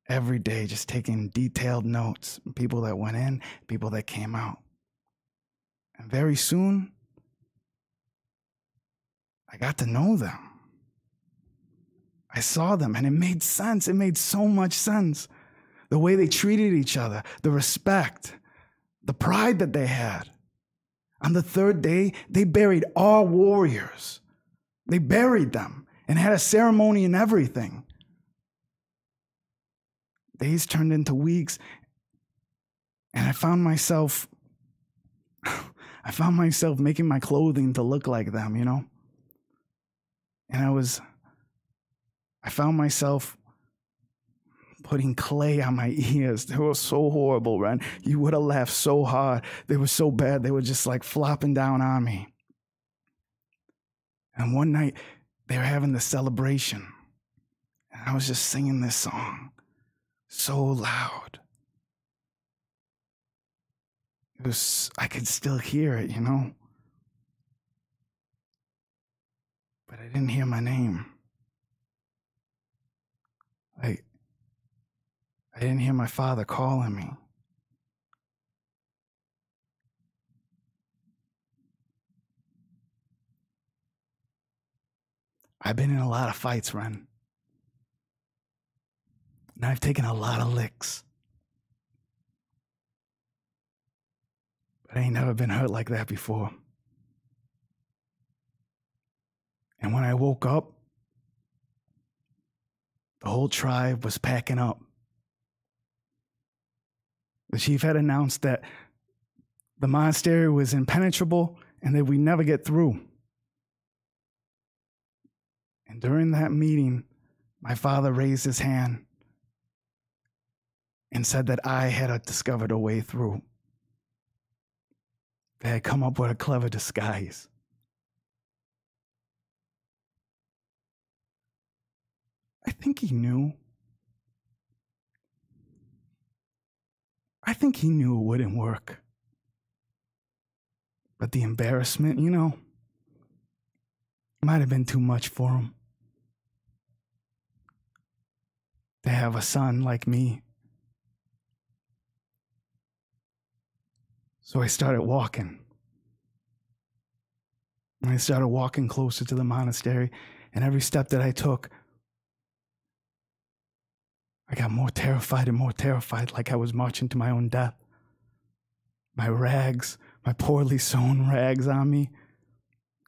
Every day, just taking detailed notes. People that went in, people that came out. And very soon, I got to know them. I saw them, and it made sense. It made so much sense. The way they treated each other, the respect, the pride that they had. On the third day, they buried all warriors. They buried them and had a ceremony and everything. Days turned into weeks, and I found myself making my clothing to look like them, you know? And I found myself putting clay on my ears. They were so horrible, Ren. You would have laughed so hard. They were so bad. They were just like flopping down on me. And one night, they were having this celebration, and I was just singing this song so loud. I could still hear it, you know? But I didn't hear my name. I didn't hear my father calling me. I've been in a lot of fights, Ren. And I've taken a lot of licks. But I ain't never been hurt like that before. And when I woke up, the whole tribe was packing up. The chief had announced that the monastery was impenetrable and that we'd never get through. And during that meeting, my father raised his hand and said that I had discovered a way through. They had come up with a clever disguise. I think he knew. I think he knew it wouldn't work. But the embarrassment, you know, might have been too much for him. To have a son like me. So I started walking. And I started walking closer to the monastery, and every step that I took, I got more terrified and more terrified, like I was marching to my own death. My rags, my poorly sewn rags on me,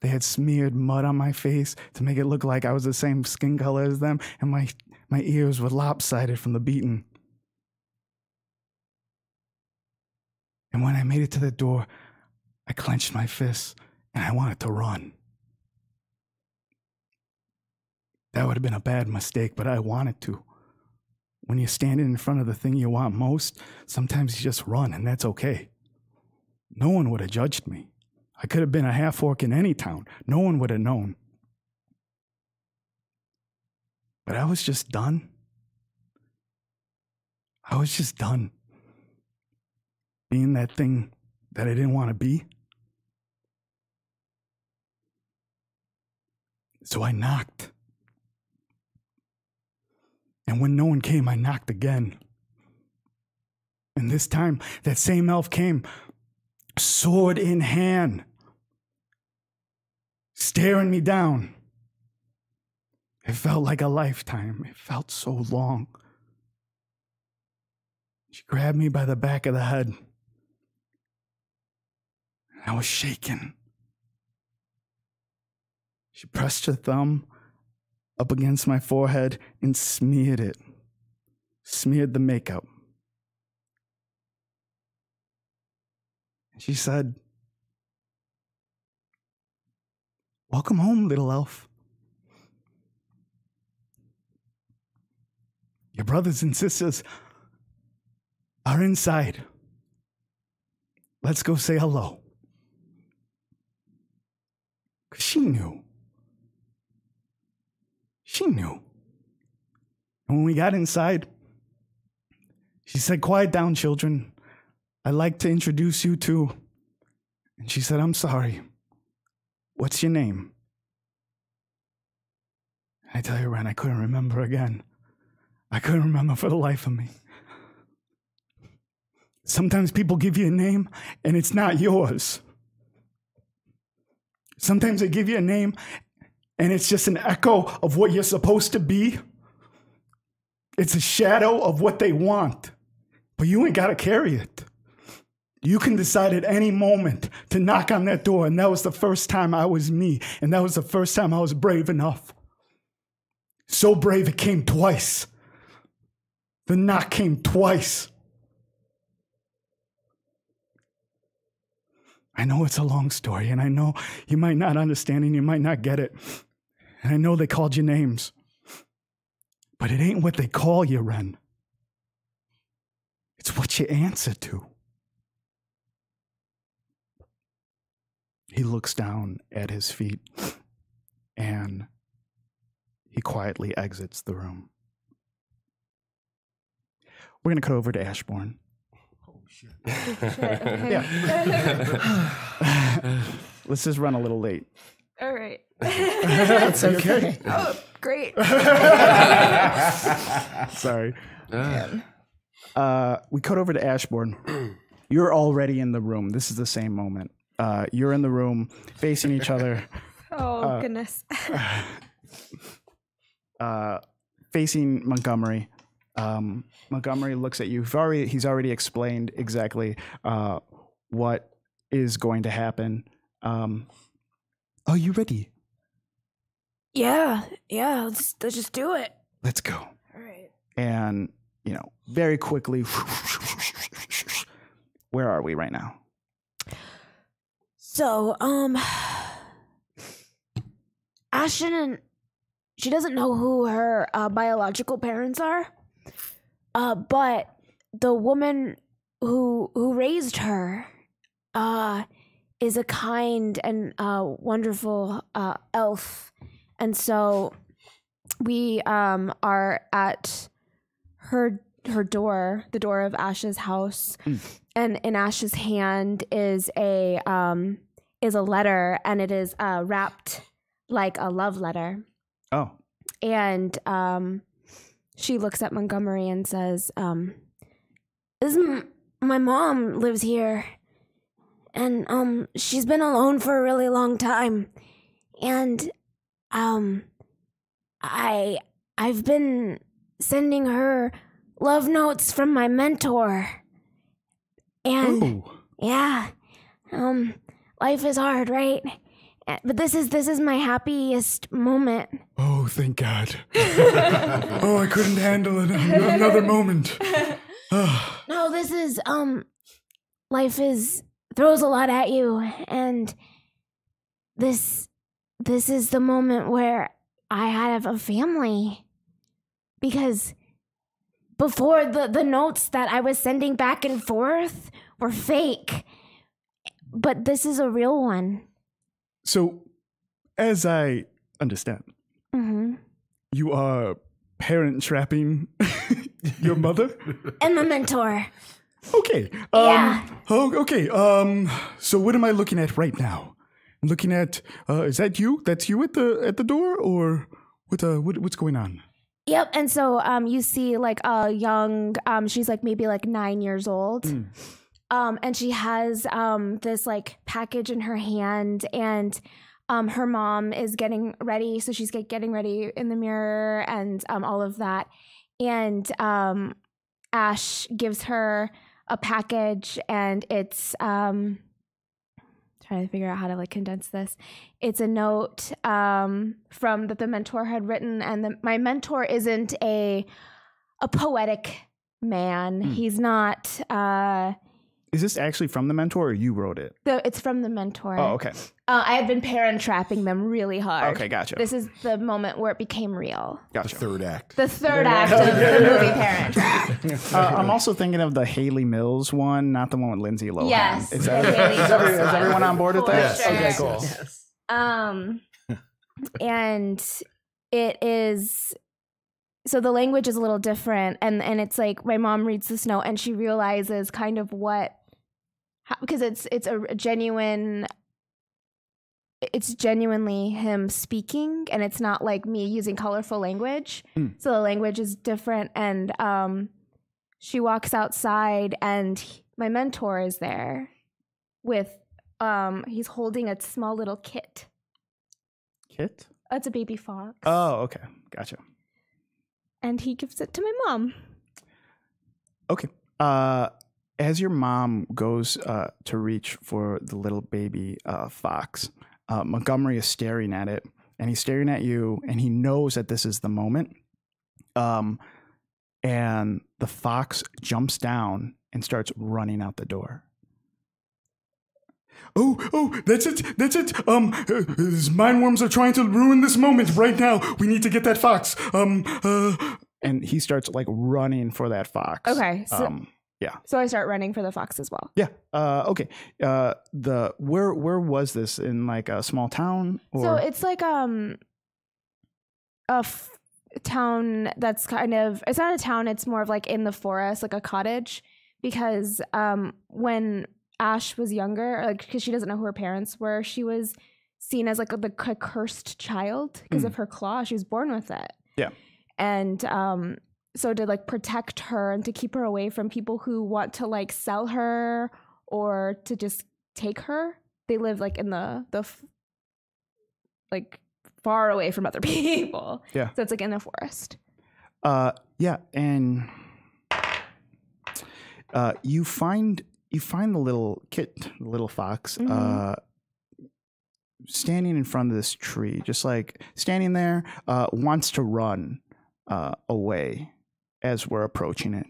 they had smeared mud on my face to make it look like I was the same skin color as them, and my ears were lopsided from the beating. And when I made it to the door, I clenched my fists and I wanted to run. That would have been a bad mistake, but I wanted to. When you're standing in front of the thing you want most, sometimes you just run, and that's okay. No one would have judged me. I could have been a half-orc in any town. No one would have known. But I was just done. I was just done being that thing that I didn't want to be. So I knocked. And when no one came, I knocked again. And this time, that same elf came, sword in hand, staring me down. It felt like a lifetime. It felt so long. She grabbed me by the back of the head. I was shaking. She pressed her thumb up against my forehead and smeared it. Smeared the makeup. She said, "Welcome home, little elf. Your brothers and sisters are inside. Let's go say hello." 'Cause she knew. She knew. And when we got inside, she said, "Quiet down, children. I'd like to introduce you to..." And she said, "I'm sorry. What's your name?" I tell you, Ren, I couldn't remember again. I couldn't remember for the life of me. Sometimes people give you a name and it's not yours. Sometimes they give you a name and it's just an echo of what you're supposed to be. It's a shadow of what they want, but you ain't got to carry it. You can decide at any moment to knock on that door, and that was the first time I was me, and that was the first time I was brave enough. So brave it came twice. The knock came twice. I know it's a long story, and I know you might not understand and you might not get it. And I know they called you names. But it ain't what they call you, Ren. It's what you answer to. He looks down at his feet and he quietly exits the room. We're going to cut over to Ashbourne. Oh, shit. Okay. Let's just run a little late. All right. That's okay. Oh, great. Sorry. We cut over to Ashbourne. You're already in the room. This is the same moment. You're in the room, facing each other. Oh, goodness. Facing Montgomery. Montgomery looks at you. He's already explained exactly what is going to happen. Are you ready? Yeah, let's just do it. Let's go. All right. And, very quickly, where are we right now? So, Ashton, she doesn't know who her biological parents are, but the woman who raised her is a kind and wonderful elf, and so we are at her door, the door of Ash's house, and in Ash's hand is a letter, and it is wrapped like a love letter. Oh. And she looks at Montgomery and says, my mom lives here, and she's been alone for a really long time, and I've been sending her love notes from my mentor, and life is hard, right? But this is my happiest moment. Oh, thank God. Oh, I couldn't handle it another moment. No, this is throws a lot at you, and this is the moment where I have a family. Because before the notes that I was sending back and forth were fake, but this is a real one. So, as I understand, you are parent trapping your mother? And my mentor. Okay. Yeah. Okay. So what am I looking at right now? I'm looking at. Is that you? That's you at the door, or what's going on? Yep. And so you see like a young. She's like maybe like 9 years old. And she has this like package in her hand, and her mom is getting ready. So she's getting ready in the mirror and all of that. And Ash gives her a package, and it's trying to figure out how to like condense this. It's a note from that the mentor had written, and my mentor isn't a poetic man. He's not. Is this actually from the mentor, or you wrote it? It's from the mentor. Oh, okay. I had been parent trapping them really hard. Okay, gotcha. This is the moment where it became real. Gotcha. Third act. The third act of the movie Parent Trap. I'm also thinking of the Haley Mills one, not the one with Lindsay Lohan. Yes. Is the Haley Mills everyone one. on board with For that? sure. Okay, cool. And it is. So the language is a little different, and it's like my mom reads this note and she realizes kind of because it's a genuine. It's genuinely him speaking, and it's not like me using colorful language. So the language is different, and she walks outside, and my mentor is there with he's holding a small little kit. Kit? It's a baby fox. Oh, okay. Gotcha. And he gives it to my mom. Okay. As your mom goes to reach for the little baby fox, Montgomery is staring at it, and he's staring at you, and he knows that this is the moment. And the fox jumps down and starts running out the door. Oh, that's it. These mind worms are trying to ruin this moment right now. We need to get that fox. And he starts like running for that fox. Okay. So, yeah. So I start running for the fox as well. Yeah. Okay. Where was this, in like a small town? Or? So it's like town that's kind of, it's not a town, it's more of like in the forest, like a cottage, because when Ash was younger, like because she doesn't know who her parents were, she was seen as like the cursed child because of her claw. She was born with it. Yeah. And so to like protect her and to keep her away from people who want to like sell her or to just take her, they live like in the like far away from other people. Yeah. So it's like in the forest. Yeah, and you find the little kit, the little fox, standing in front of this tree, just like standing there, wants to run away as we're approaching it.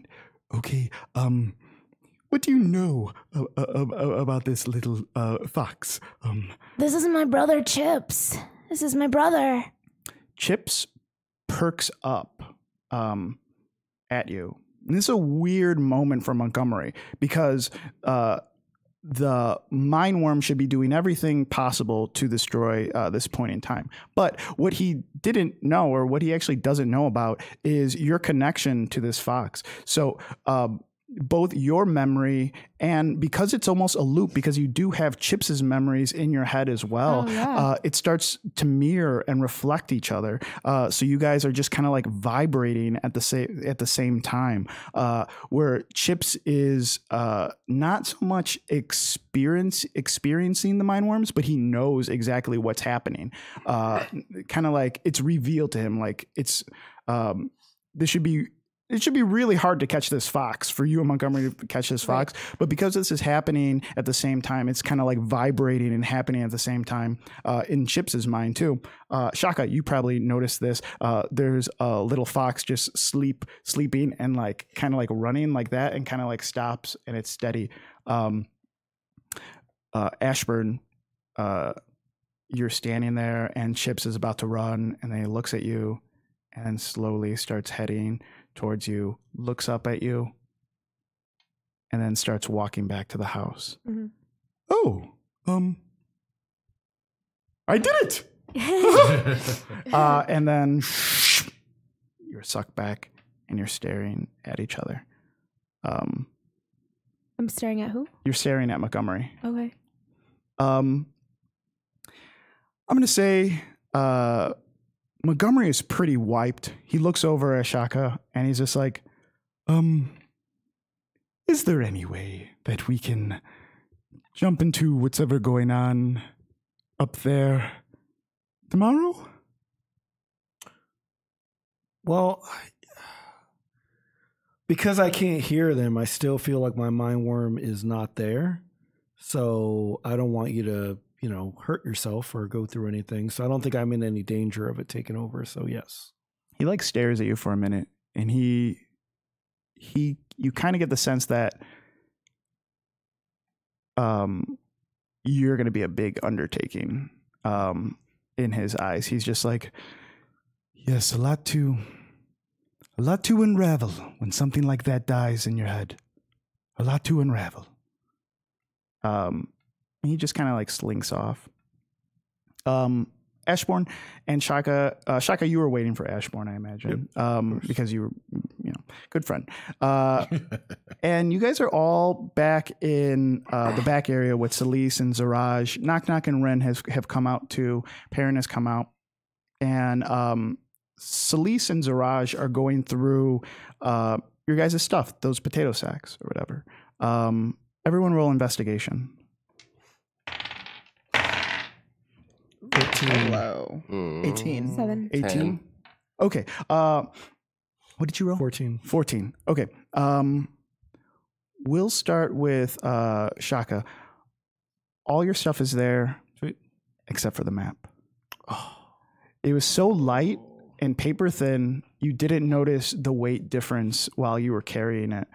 Okay, what do you know about this little fox? This is my brother Chips. This is my brother. Chips perks up at you. And this is a weird moment for Montgomery because the mind worm should be doing everything possible to destroy this point in time. But what he didn't know, or what he actually doesn't know about, is your connection to this fox. So both your memory, and because it's almost a loop, because you do have Chips's memories in your head as well, it starts to mirror and reflect each other. So you guys are just kind of like vibrating at the same time, where Chips is not so much experiencing the mind worms, but he knows exactly what's happening. Kind of like it's revealed to him, like it's it should be really hard to catch this fox, for you and Montgomery to catch this fox. But because this is happening at the same time, it's kind of like vibrating and happening at the same time in Chips's mind too. Shaka, you probably noticed this. There's a little fox just sleeping and like kind of like running like that, and kind of like stops, and it's steady. Ashburn, you're standing there, and Chips is about to run, and then he looks at you, and then slowly starts heading towards you, looks up at you, and then starts walking back to the house. Mhm. Oh, I did it! And then you're sucked back, and you're staring at each other. I'm staring at who? You're staring at Montgomery. Okay. I'm going to say Montgomery is pretty wiped. He looks over at Shaka and he's just like, is there any way that we can jump into what's ever going on up there tomorrow? Well, because I can't hear them, I still feel like my mind worm is not there. So I don't want you to, hurt yourself or go through anything. So I don't think I'm in any danger of it taking over. So yes. He like stares at you for a minute, and you kind of get the sense that you're going to be a big undertaking in his eyes. He's just like, yes, a lot to unravel when something like that dies in your head. A lot to unravel. He just kind of like slinks off. Ashbourne and Shaka. Shaka, you were waiting for Ashbourne, I imagine, because you were, good friend. And you guys are all back in the back area with Celise and Zaraj. Knock Knock and Ren have come out too. Perrin has come out, and Celise and Zaraj are going through your guys' stuff, those potato sacks or whatever. Everyone roll investigation. 15. Low. 18. 7. 18. Okay. What did you roll? 14. 14. Okay. We'll start with Shaka. All your stuff is there, except for the map. Oh. It was so light and paper thin, you didn't notice the weight difference while you were carrying it.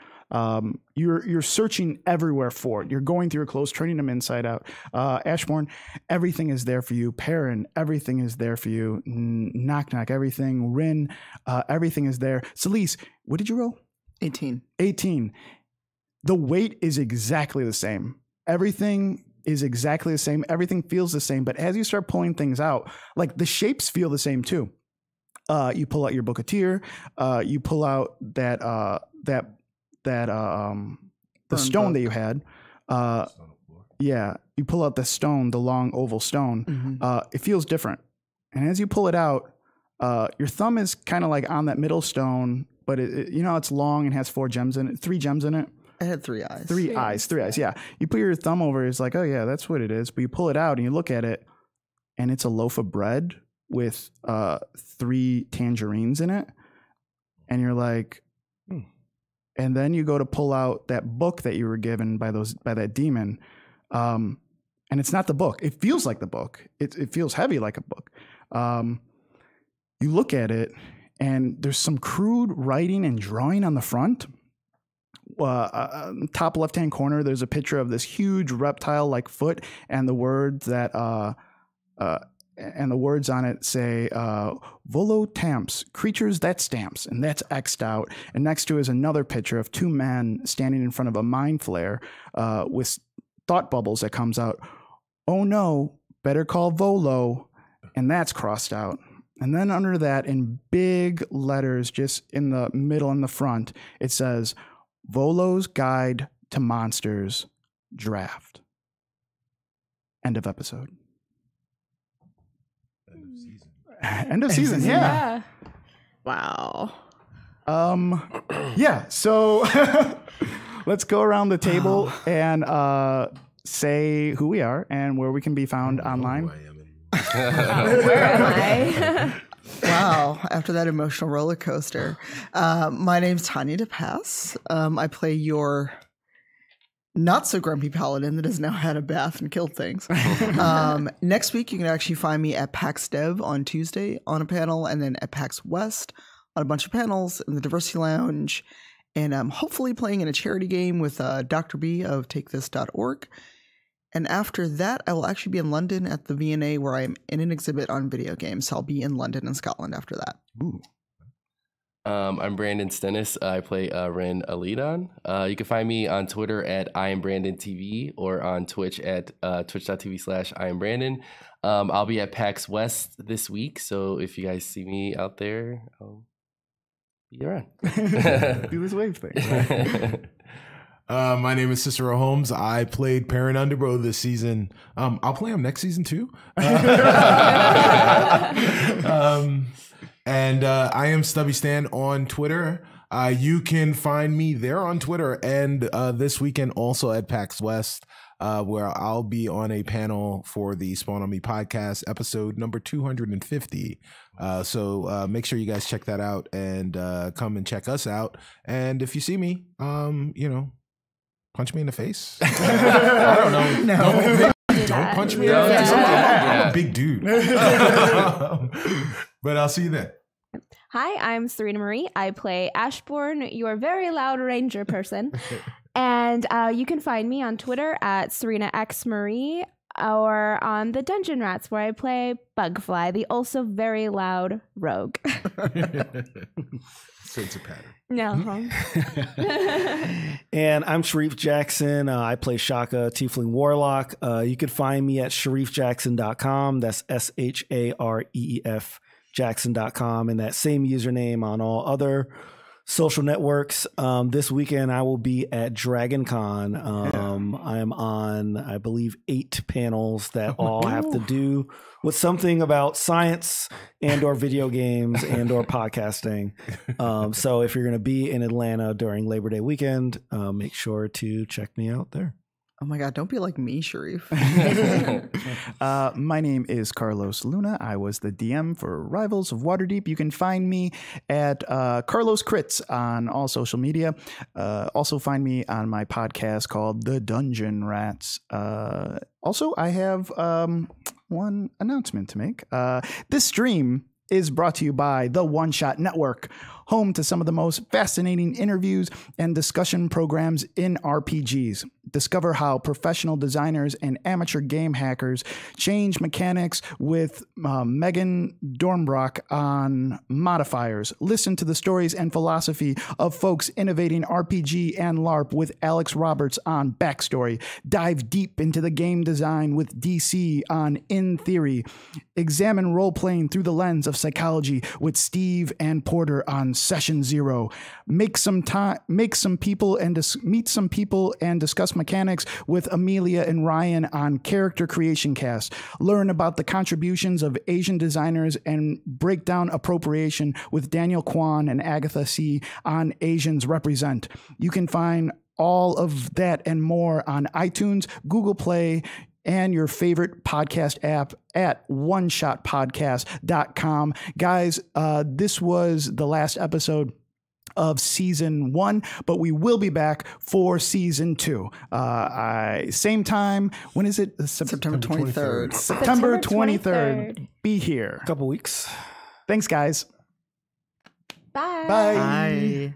You're searching everywhere for it. You're going through your clothes, turning them inside out. Ashbourne, everything is there for you. Perrin, everything is there for you. Knock Knock, everything. Rin, everything is there. Celise, what did you roll? 18. 18. The weight is exactly the same. Everything is exactly the same. Everything feels the same. But as you start pulling things out, like the shapes feel the same too. You pull out your Book of Tyr. You pull out the stone that you had. Yeah, you pull out the stone, the long oval stone. Mm-hmm. It feels different. And as you pull it out, your thumb is kind of like on that middle stone, but it's long and has 3 gems in it. I had 3 eyes. Three eyes. Yeah. You put your thumb over it, it's like, oh yeah, that's what it is. But you pull it out and you look at it, and it's a loaf of bread with 3 tangerines in it. And you're like, And then you go to pull out that book that you were given by that demon, and it's not the book. It feels like the book. It feels heavy like a book. You look at it, and there's some crude writing and drawing on the front. Top left-hand corner, there's a picture of this huge reptile-like foot, and the words on it say "Volo Tamps," creatures that stamps, and that's X'd out. And next to it is another picture of 2 men standing in front of a mind flare with thought bubbles that comes out. Oh no, better call Volo, and that's crossed out. And then under that, in big letters, just in the middle and the front, it says Volo's Guide to Monsters Draft. End of episode. End of season, yeah. Wow. Yeah, so let's go around the table and say who we are and where we can be found online. Where am I? Wow. After that emotional roller coaster. My name's Tanya DePass. I play your not so grumpy paladin that has now had a bath and killed things. Next week, you can actually find me at PAX Dev on Tuesday on a panel, and then at PAX West on a bunch of panels in the Diversity Lounge. And I'm hopefully playing in a charity game with Dr. B of TakeThis.org. And after that, I will actually be in London at the V&A where I'm in an exhibit on video games. So I'll be in London and Scotland after that. Ooh. I'm Brandon Stennis. I play Ren Alidon. You can find me on Twitter at IamBrandonTV or on Twitch at twitch.tv/IamBrandon. I'll be at PAX West this week, so if you guys see me out there, I'll be around. Do this wave thing. My name is Cicero Holmes. I played Perrin Underbow this season. I'll play him next season too. And I am Stubby Stan on Twitter. You can find me there on Twitter and this weekend also at PAX West, where I'll be on a panel for the Spawn on Me podcast, episode number 250. So make sure you guys check that out and come and check us out. And if you see me, punch me in the face. I don't know. No. Don't punch me in the face. I'm a big dude. But I'll see you then. Hi, I'm Serena Marie. I play Ashbourne, your very loud ranger person. And you can find me on Twitter at SerenaXMarie or on the Dungeon Rats, where I play Bugfly, the also very loud rogue. So it's a pattern. No. And I'm Sharif Jackson. I play Shaka, Tiefling Warlock. You can find me at sharifjackson.com. That's SHAREEF Jackson.com, and that same username on all other social networks. This weekend I will be at DragonCon. I am on, I believe, 8 panels that all have to do with something about science and or video games and or podcasting. So if you're going to be in Atlanta during Labor Day weekend, make sure to check me out there. Oh my God, don't be like me, Sharif. My name is Carlos Luna. I was the DM for Rivals of Waterdeep. You can find me at Carlos Crits on all social media. Also find me on my podcast called The Dungeon Rats. Also, I have one announcement to make. This stream is brought to you by the One Shot Network, home to some of the most fascinating interviews and discussion programs in RPGs. Discover how professional designers and amateur game hackers change mechanics with Megan Dornbrock on Modifiers. Listen to the stories and philosophy of folks innovating RPG and LARP with Alex Roberts on Backstory. Dive deep into the game design with DC on In Theory. Examine role-playing through the lens of psychology with Steve and Porter on Session Zero. Meet some people and discuss mechanics with Amelia and Ryan on Character Creation Cast. Learn about the contributions of Asian designers and break down appropriation with Daniel Kwan and Agatha C. on Asians Represent. You can find all of that and more on iTunes, Google Play, and your favorite podcast app at oneshotpodcast.com. Guys, this was the last episode of season 1, but we will be back for season 2. Same time. When is it? September 23rd. September 23rd. Be here. A couple weeks. Thanks, guys. Bye. Bye. Bye.